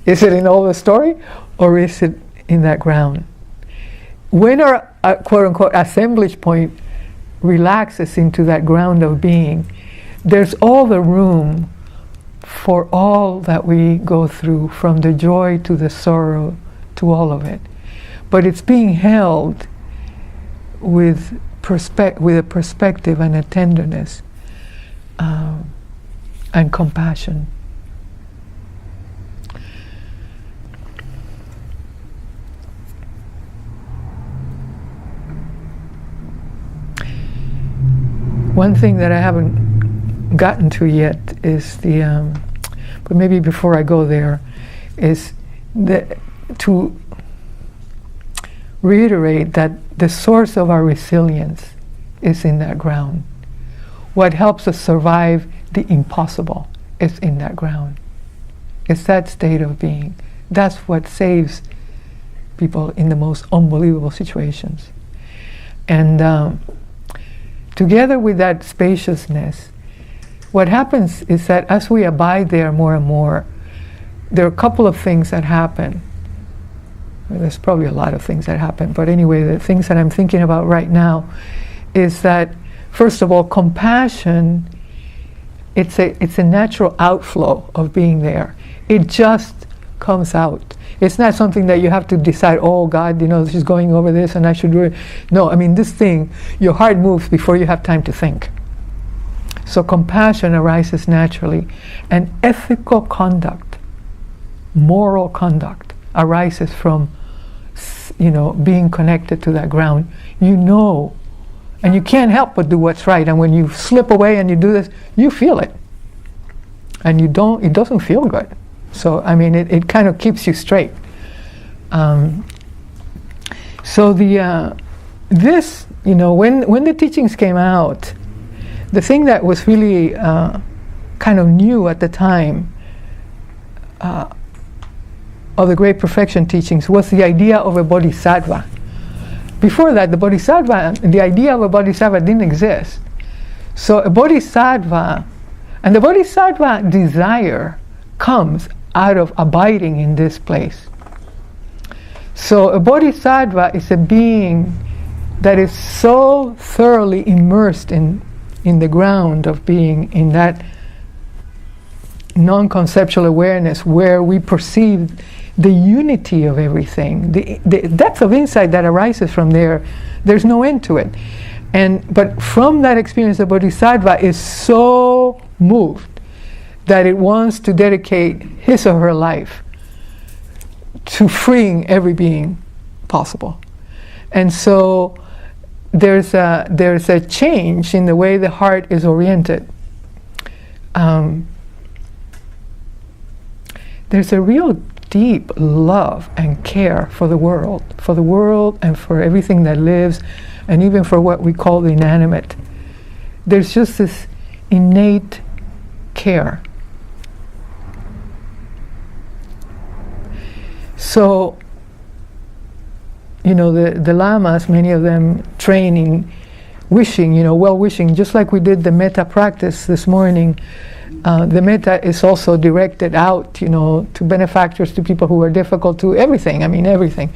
S1: Is it in all the story, or is it in that ground? When our quote-unquote assemblage point relaxes into that ground of being, there's all the room for all that we go through, from the joy to the sorrow to all of it. But it's being held with a perspective and a tenderness and compassion. One thing that I haven't gotten to yet is but maybe before I go there, is to reiterate that the source of our resilience is in that ground. What helps us survive the impossible is in that ground. It's that state of being. That's what saves people in the most unbelievable situations. And together with that spaciousness, what happens is that as we abide there more and more, there are a couple of things that happen. Well, there's probably a lot of things that happen, but anyway, the things that I'm thinking about right now is that, first of all, compassion, it's a natural outflow of being there. It just comes out. It's not something that you have to decide, oh God, she's going over this and I should do it. No, this thing, your heart moves before you have time to think. So compassion arises naturally, and ethical conduct, moral conduct, arises from being connected to that ground. And you can't help but do what's right. And when you slip away and you do this, you feel it. And it doesn't feel good. So, it kind of keeps you straight. So when the teachings came out, the thing that was really kind of new at the time of the great perfection teachings was the idea of a bodhisattva. Before that, the idea of a bodhisattva didn't exist. So a bodhisattva, and the bodhisattva desire comes out of abiding in this place. So a bodhisattva is a being that is so thoroughly immersed in the ground of being, in that non-conceptual awareness where we perceive the unity of everything, the depth of insight that arises from there. There's no end to it. But from that experience, the bodhisattva is so moved that it wants to dedicate his or her life to freeing every being possible. And so there's a change in the way the heart is oriented. There's a real deep love and care for the world and for everything that lives, and even for what we call the inanimate. There's just this innate care. So, the lamas, many of them train in wishing, well-wishing, just like we did the metta practice this morning. The metta is also directed out, to benefactors, to people who are difficult, to everything. Everything.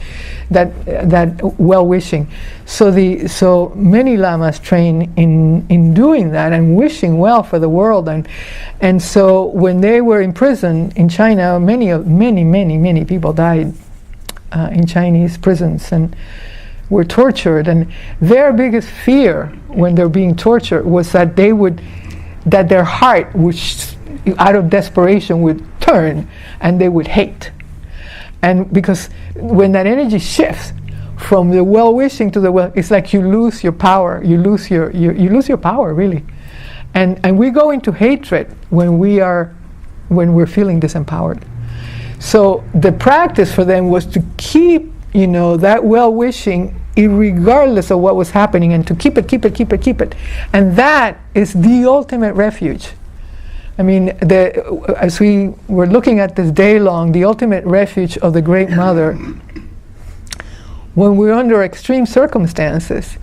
S1: That well-wishing. So many lamas train in doing that and wishing well for the world. And so when they were in prison in China, many people died in Chinese prisons and were tortured. And their biggest fear when they're being tortured was that that their heart, which out of desperation would turn and they would hate. And because when that energy shifts from the well-wishing to the it's like you lose your power. You lose your power, really. And we go into hatred when we're feeling disempowered. So the practice for them was to keep, that well-wishing regardless of what was happening, and to keep it. And that is the ultimate refuge. As we were looking at this daylong, the ultimate refuge of the Great Mother, when we're under extreme circumstances,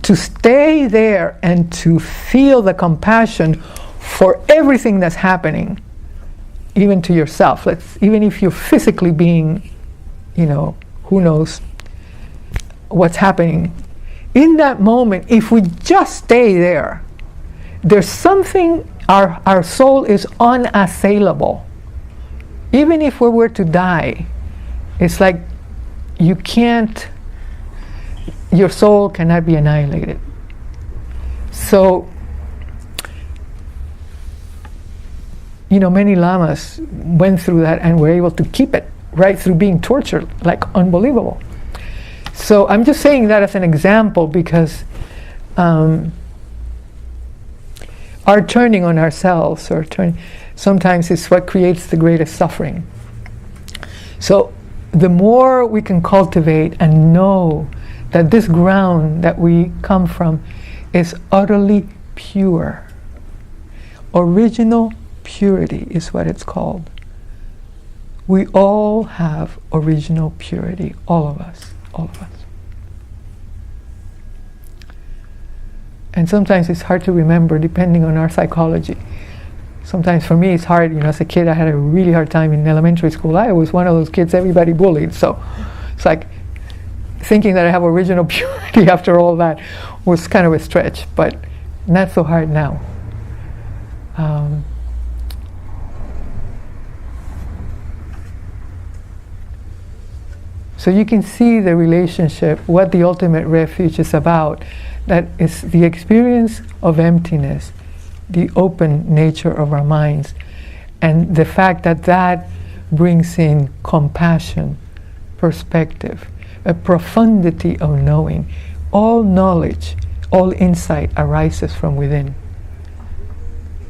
S1: to stay there and to feel the compassion for everything that's happening, even to yourself. Even if you're physically being, who knows what's happening. In that moment, if we just stay there, there's something, our soul is unassailable. Even if we were to die, it's like your soul cannot be annihilated. So, many lamas went through that and were able to keep it right through being tortured, like unbelievable. So I'm just saying that as an example because our turning on ourselves sometimes is what creates the greatest suffering. So the more we can cultivate and know that this ground that we come from is utterly pure. Original purity is what it's called. We all have original purity, all of us. And sometimes it's hard to remember depending on our psychology. Sometimes for me it's hard, as a kid I had a really hard time in elementary school. I was one of those kids everybody bullied, so it's like thinking that I have original purity after all that was kind of a stretch, but not so hard now. So you can see the relationship, what the ultimate refuge is about. That is the experience of emptiness, the open nature of our minds, and the fact that brings in compassion, perspective, a profundity of knowing. All knowledge, all insight arises from within.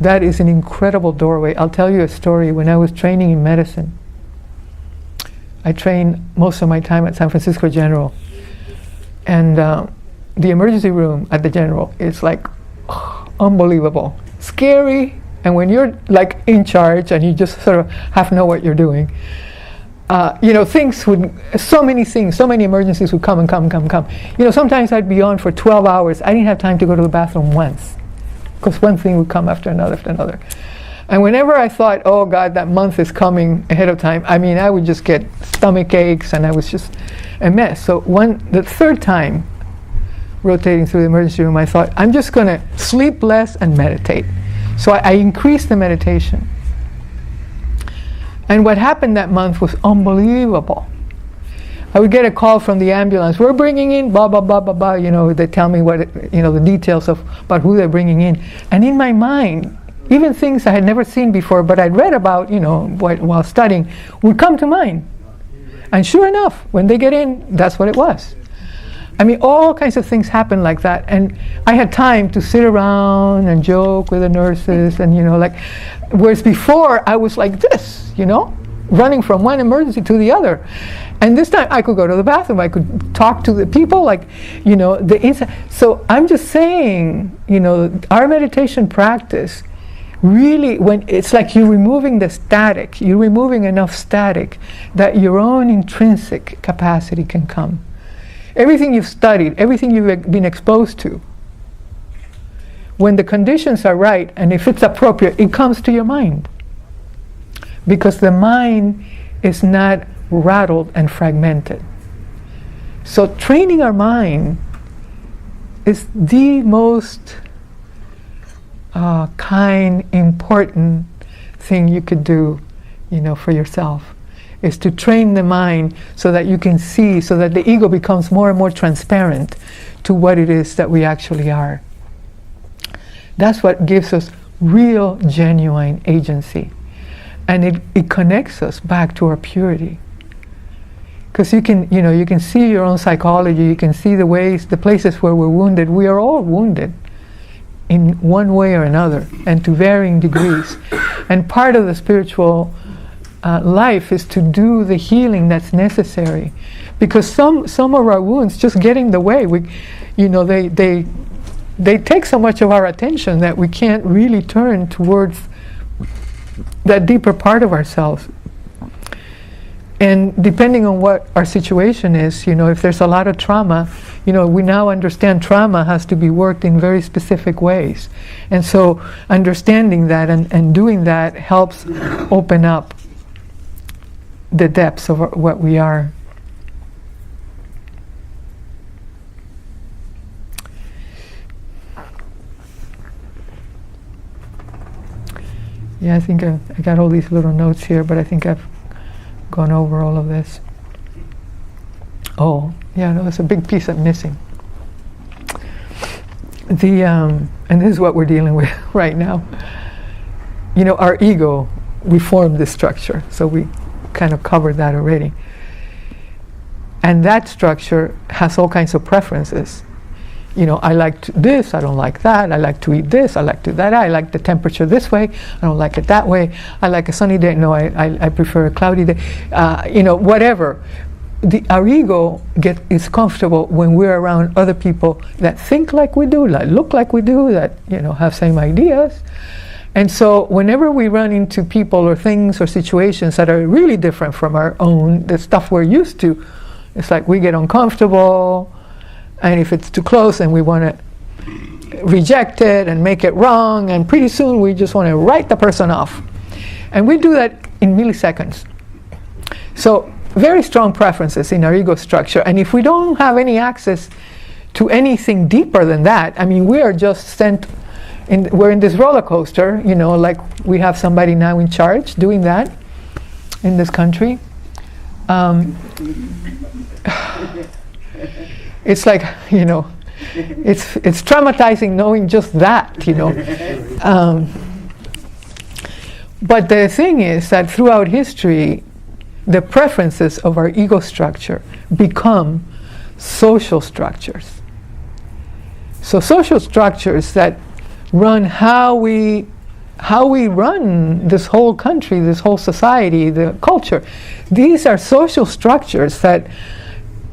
S1: That is an incredible doorway. I'll tell you a story. When I was training in medicine, I trained most of my time at San Francisco General, and the emergency room at the General is like unbelievable, scary, and when you're like in charge and you just sort of half know what you're doing, so many emergencies would come and come. Sometimes I'd be on for 12 hours. I didn't have time to go to the bathroom once, because one thing would come after another. And whenever I thought, oh God, that month is coming ahead of time, I would just get stomach aches and I was just a mess. So the third time rotating through the emergency room, I thought, I'm just going to sleep less and meditate. So I increased the meditation. And what happened that month was unbelievable. I would get a call from the ambulance, we're bringing in blah, blah, blah, blah, blah, they tell me the details about who they're bringing in. And in my mind, even things I had never seen before, but I'd read about, while studying, would come to mind. And sure enough, when they get in, that's what it was. All kinds of things happen like that. And I had time to sit around and joke with the nurses and, whereas before I was like this, running from one emergency to the other. And this time I could go to the bathroom, I could talk to the people, the inside. So I'm just saying, our meditation practice, really, when it's like you're removing the static, you're removing enough static that your own intrinsic capacity can come. everything you've studied, everything you've been exposed to, when the conditions are right and if it's appropriate, it comes to your mind. Because the mind is not rattled and fragmented. So training our mind is the most kind, important thing you could do, for yourself, is to train the mind so that you can see, so that the ego becomes more and more transparent to what it is that we actually are. That's what gives us real, genuine agency. And it connects us back to our purity. Because you can see your own psychology, you can see the places where we're wounded. We are all wounded in one way or another, and to varying degrees. And part of the spiritual life is to do the healing that's necessary. Because some of our wounds just get in the way. They take so much of our attention that we can't really turn towards that deeper part of ourselves. And depending on what our situation is, if there's a lot of trauma, we now understand trauma has to be worked in very specific ways. And so understanding that and doing that helps open up the depths of what we are. Yeah, I think I got all these little notes here, but I think I've gone over all of this. Oh, yeah, no, there's a big piece I'm missing. And this is what we're dealing with right now. Our ego, we formed this structure, so we kind of covered that already. And that structure has all kinds of preferences. I like this, I don't like that, I like to eat this, I like to that, I like the temperature this way, I don't like it that way, I like a sunny day, no, I prefer a cloudy day, whatever. Our ego is comfortable when we're around other people that think like we do, that look like we do, that have same ideas. And so whenever we run into people or things or situations that are really different from our own, the stuff we're used to, it's like we get uncomfortable. And if it's too close, then we want to reject it and make it wrong, and pretty soon we just want to write the person off. And we do that in milliseconds. So very strong preferences in our ego structure. And if we don't have any access to anything deeper than that, we are just we're in this roller coaster, like we have somebody now in charge doing that in this country. It's like, it's traumatizing knowing just that, But the thing is that throughout history, the preferences of our ego structure become social structures. So social structures that run how we run this whole country, this whole society, the culture. These are social structures that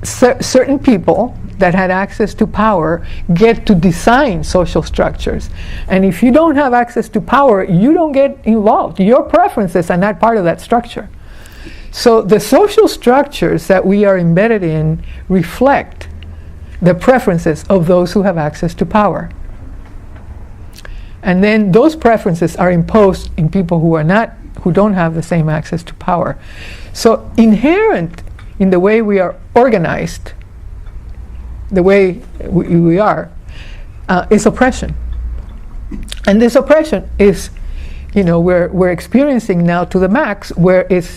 S1: certain people that had access to power get to design social structures. And if you don't have access to power, you don't get involved. Your preferences are not part of that structure. So the social structures that we are embedded in reflect the preferences of those who have access to power. And then those preferences are imposed in people who don't have the same access to power. So inherent in the way we are organized, the way we are, is oppression. And this oppression is, we're experiencing now to the max, where the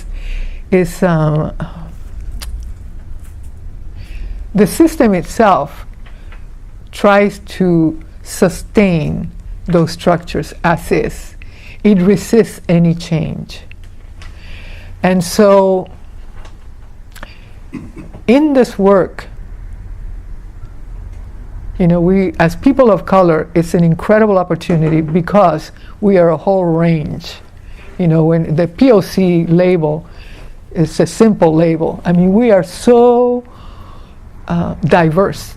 S1: system itself tries to sustain those structures as is. It resists any change. And so in this work, we as people of color, it's an incredible opportunity because we are a whole range. When the POC label is a simple label, we are so diverse.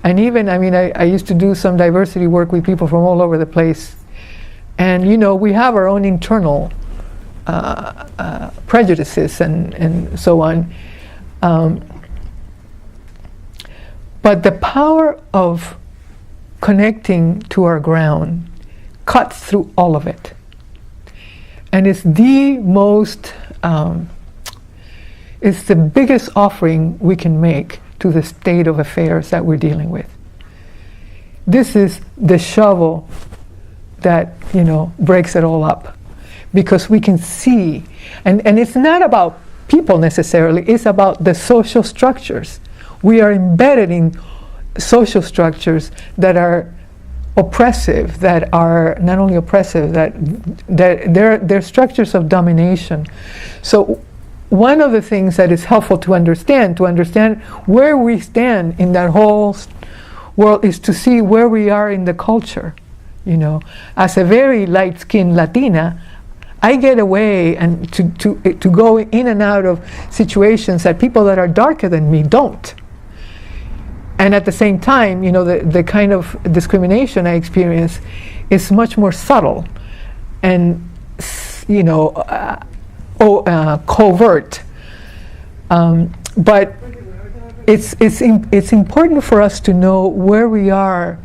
S1: And even, I used to do some diversity work with people from all over the place. And, we have our own internal prejudices and so on. But the power of connecting to our ground cuts through all of it. And it's the most, it's the biggest offering we can make to the state of affairs that we're dealing with. This is the shovel that, breaks it all up. Because we can see, and it's not about people necessarily, it's about the social structures. We are embedded in social structures that are oppressive, that are not only oppressive, that they're structures of domination. So one of the things that is helpful to understand where we stand in that whole world, is to see where we are in the culture. As a very light-skinned Latina, I get away and to go in and out of situations that people that are darker than me don't. And at the same time, the kind of discrimination I experience is much more subtle and, covert. But it's important for us to know where we are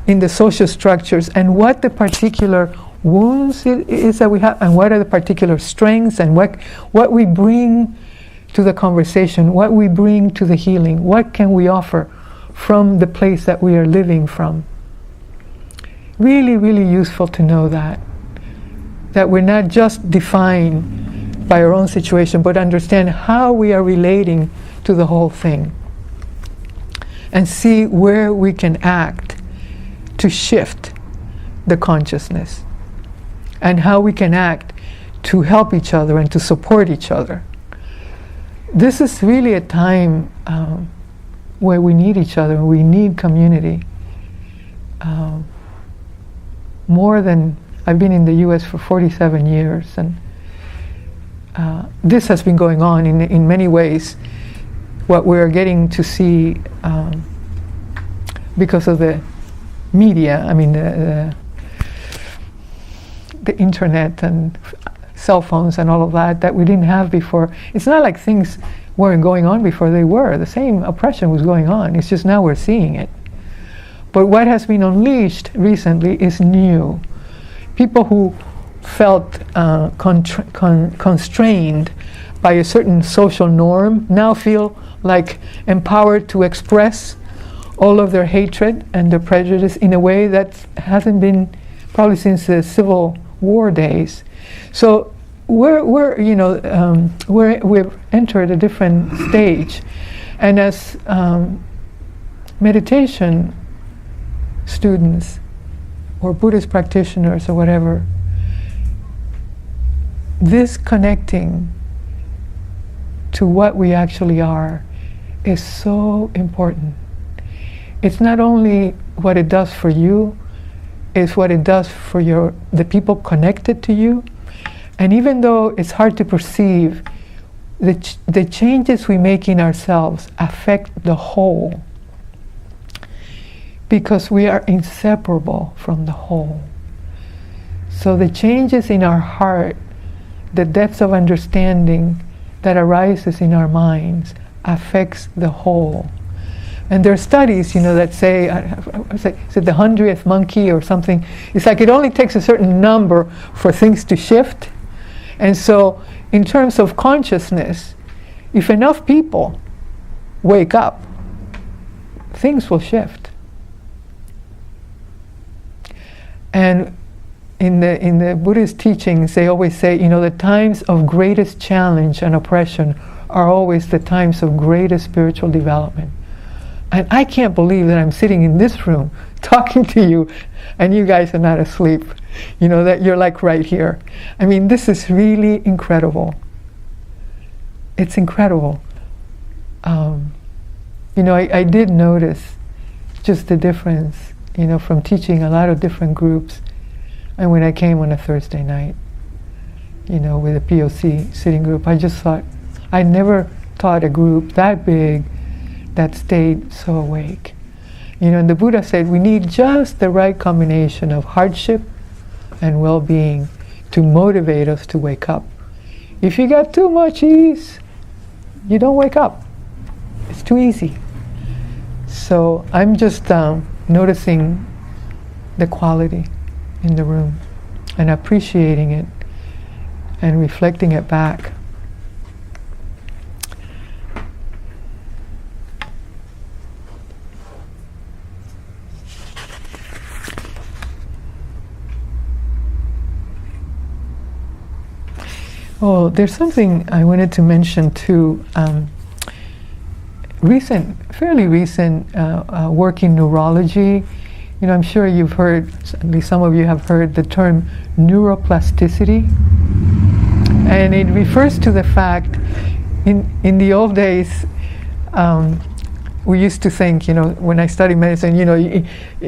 S1: in the social structures and what the particular wounds it is that we have, and what are the particular strengths, and what we bring to the conversation, what we bring to the healing, what can we offer from the place that we are living from. Really, really useful to know that we're not just defined by our own situation, but understand how we are relating to the whole thing, and see where we can act to shift the consciousness, and how we can act to help each other and to support each other. This is really a time where we need each other, we need community. More than, I've been in the US for 47 years, and this has been going on in many ways. What we're getting to see because of the media, the internet and cell phones and all of that we didn't have before. It's not like things weren't going on before. They were. The same oppression was going on. It's just now we're seeing it. But what has been unleashed recently is new. People who felt constrained by a certain social norm now feel like empowered to express all of their hatred and their prejudice in a way that hasn't been probably since the Civil War days. So we've entered a different stage, and as meditation students or Buddhist practitioners or whatever, this connecting to what we actually are is so important. It's not only what it does for you, it's what it does for the people connected to you. And even though it's hard to perceive, the changes we make in ourselves affect the whole, because we are inseparable from the whole. So the changes in our heart, the depths of understanding that arises in our minds, affects the whole. And there are studies, that say, is it the 100th monkey or something? It's like it only takes a certain number for things to shift. And so, in terms of consciousness, if enough people wake up, things will shift. And in the Buddhist teachings, they always say, the times of greatest challenge and oppression are always the times of greatest spiritual development. And I can't believe that I'm sitting in this room talking to you and you guys are not asleep, that you're like right here. This is really incredible. It's incredible. I did notice just the difference, from teaching a lot of different groups, and when I came on a Thursday night, with a POC sitting group, I just thought, I never taught a group that big that stayed so awake. And the Buddha said we need just the right combination of hardship and well-being to motivate us to wake up. If you got too much ease, you don't wake up. It's too easy. So I'm just noticing the quality in the room and appreciating it and reflecting it back. Oh, there's something I wanted to mention too. Fairly recent work in neurology. You know, I'm sure you've heard, at least some of you have heard the term neuroplasticity. And it refers to the fact, in the old days, we used to think, you know, when I studied medicine, you know,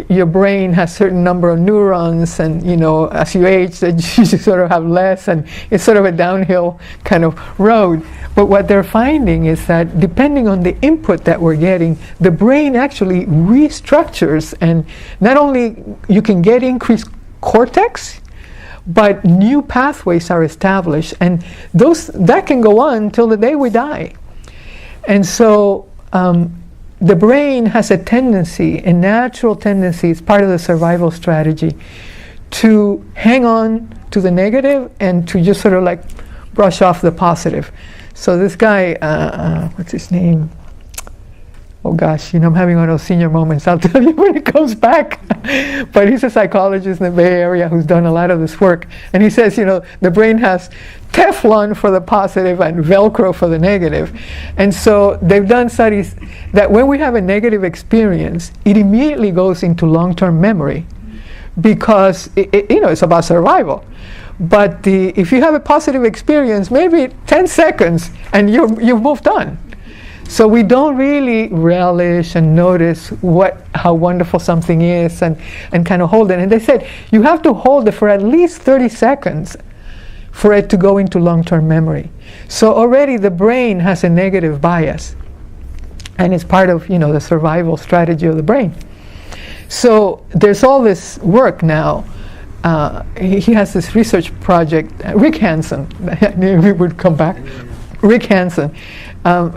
S1: your brain has a certain number of neurons, and, you know, as you age, that you sort of have less, and it's sort of a downhill kind of road. But what they're finding is that depending on the input that we're getting, the brain actually restructures, and not only you can get increased cortex, but new pathways are established, and that can go on till the day we die. And so the brain has a tendency, a natural tendency, it's part of the survival strategy, to hang on to the negative and to just sort of like brush off the positive. So this guy, what's his name? Oh gosh, you know, I'm having one of those senior moments. I'll tell you when it comes back. But he's a psychologist in the Bay Area who's done a lot of this work. And he says, you know, the brain has Teflon for the positive and Velcro for the negative. And so they've done studies that when we have a negative experience, it immediately goes into long-term memory because, you know, it's about survival. But if you have a positive experience, maybe 10 seconds and you've moved on. So we don't really relish and notice how wonderful something is and kind of hold it. And they said you have to hold it for at least 30 seconds for it to go into long-term memory. So already the brain has a negative bias, and it's part of, you know, the survival strategy of the brain. So there's all this work now. He has this research project, Rick Hansen, I knew he would come back. Rick Hansen.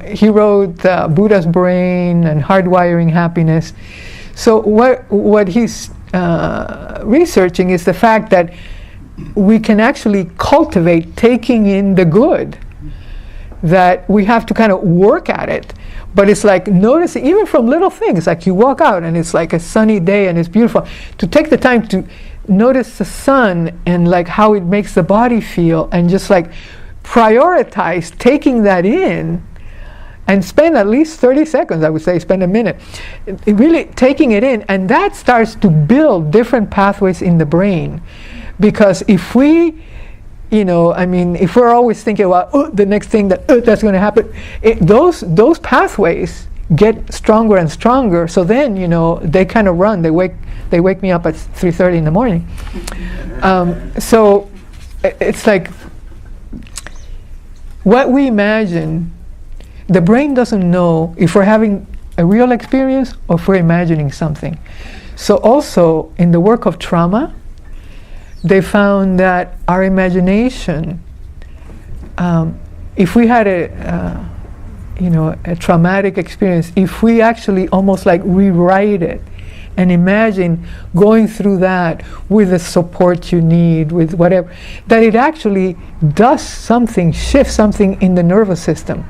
S1: He wrote Buddha's Brain and Hardwiring Happiness. So what he's researching is the fact that we can actually cultivate taking in the good, that we have to kind of work at it. But it's like noticing, even from little things, like you walk out and it's like a sunny day and it's beautiful, to take the time to notice the sun and like how it makes the body feel, and just like prioritize taking that in and spend at least 30 seconds, I would say, spend a minute, really taking it in, and that starts to build different pathways in the brain. Because if we, you know, I mean, if we're always thinking about the next thing that's going to happen, those pathways get stronger and stronger. So then, you know, they kind of run. They wake me up at 3:30 in the morning. So it's like what we imagine. The brain doesn't know if we're having a real experience or if we're imagining something. So also in the work of trauma, they found that our imagination, if we had a traumatic experience, if we actually almost like rewrite it and imagine going through that with the support you need, with whatever, that it actually does something, shifts something in the nervous system.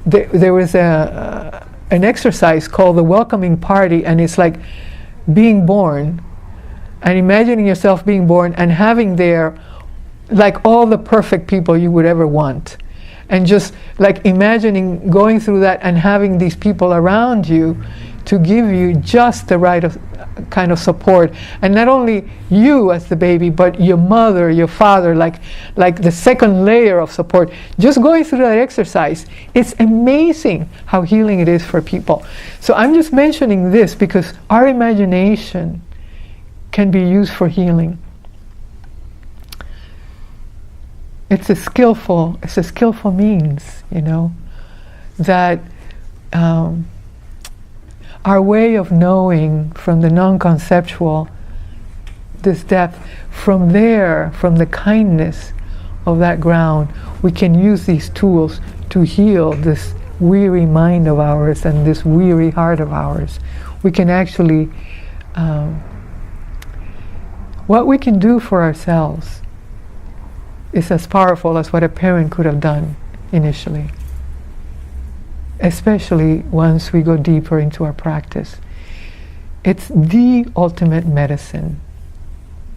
S1: There was an exercise called the welcoming party, and it's like being born and imagining yourself being born and having there like all the perfect people you would ever want, and just like imagining going through that and having these people around you to give you just the right kind of support, and not only you as the baby, but your mother, your father, like the second layer of support. Just going through that exercise, it's amazing how healing it is for people. So I'm just mentioning this because our imagination can be used for healing. It's a skillful means, you know, that our way of knowing from the non-conceptual, this depth, from there, from the kindness of that ground, we can use these tools to heal this weary mind of ours and this weary heart of ours, we can actually, what we can do for ourselves is as powerful as what a parent could have done initially, especially once we go deeper into our practice. It's the ultimate medicine,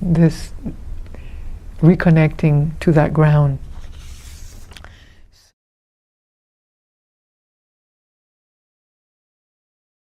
S1: this reconnecting to that ground.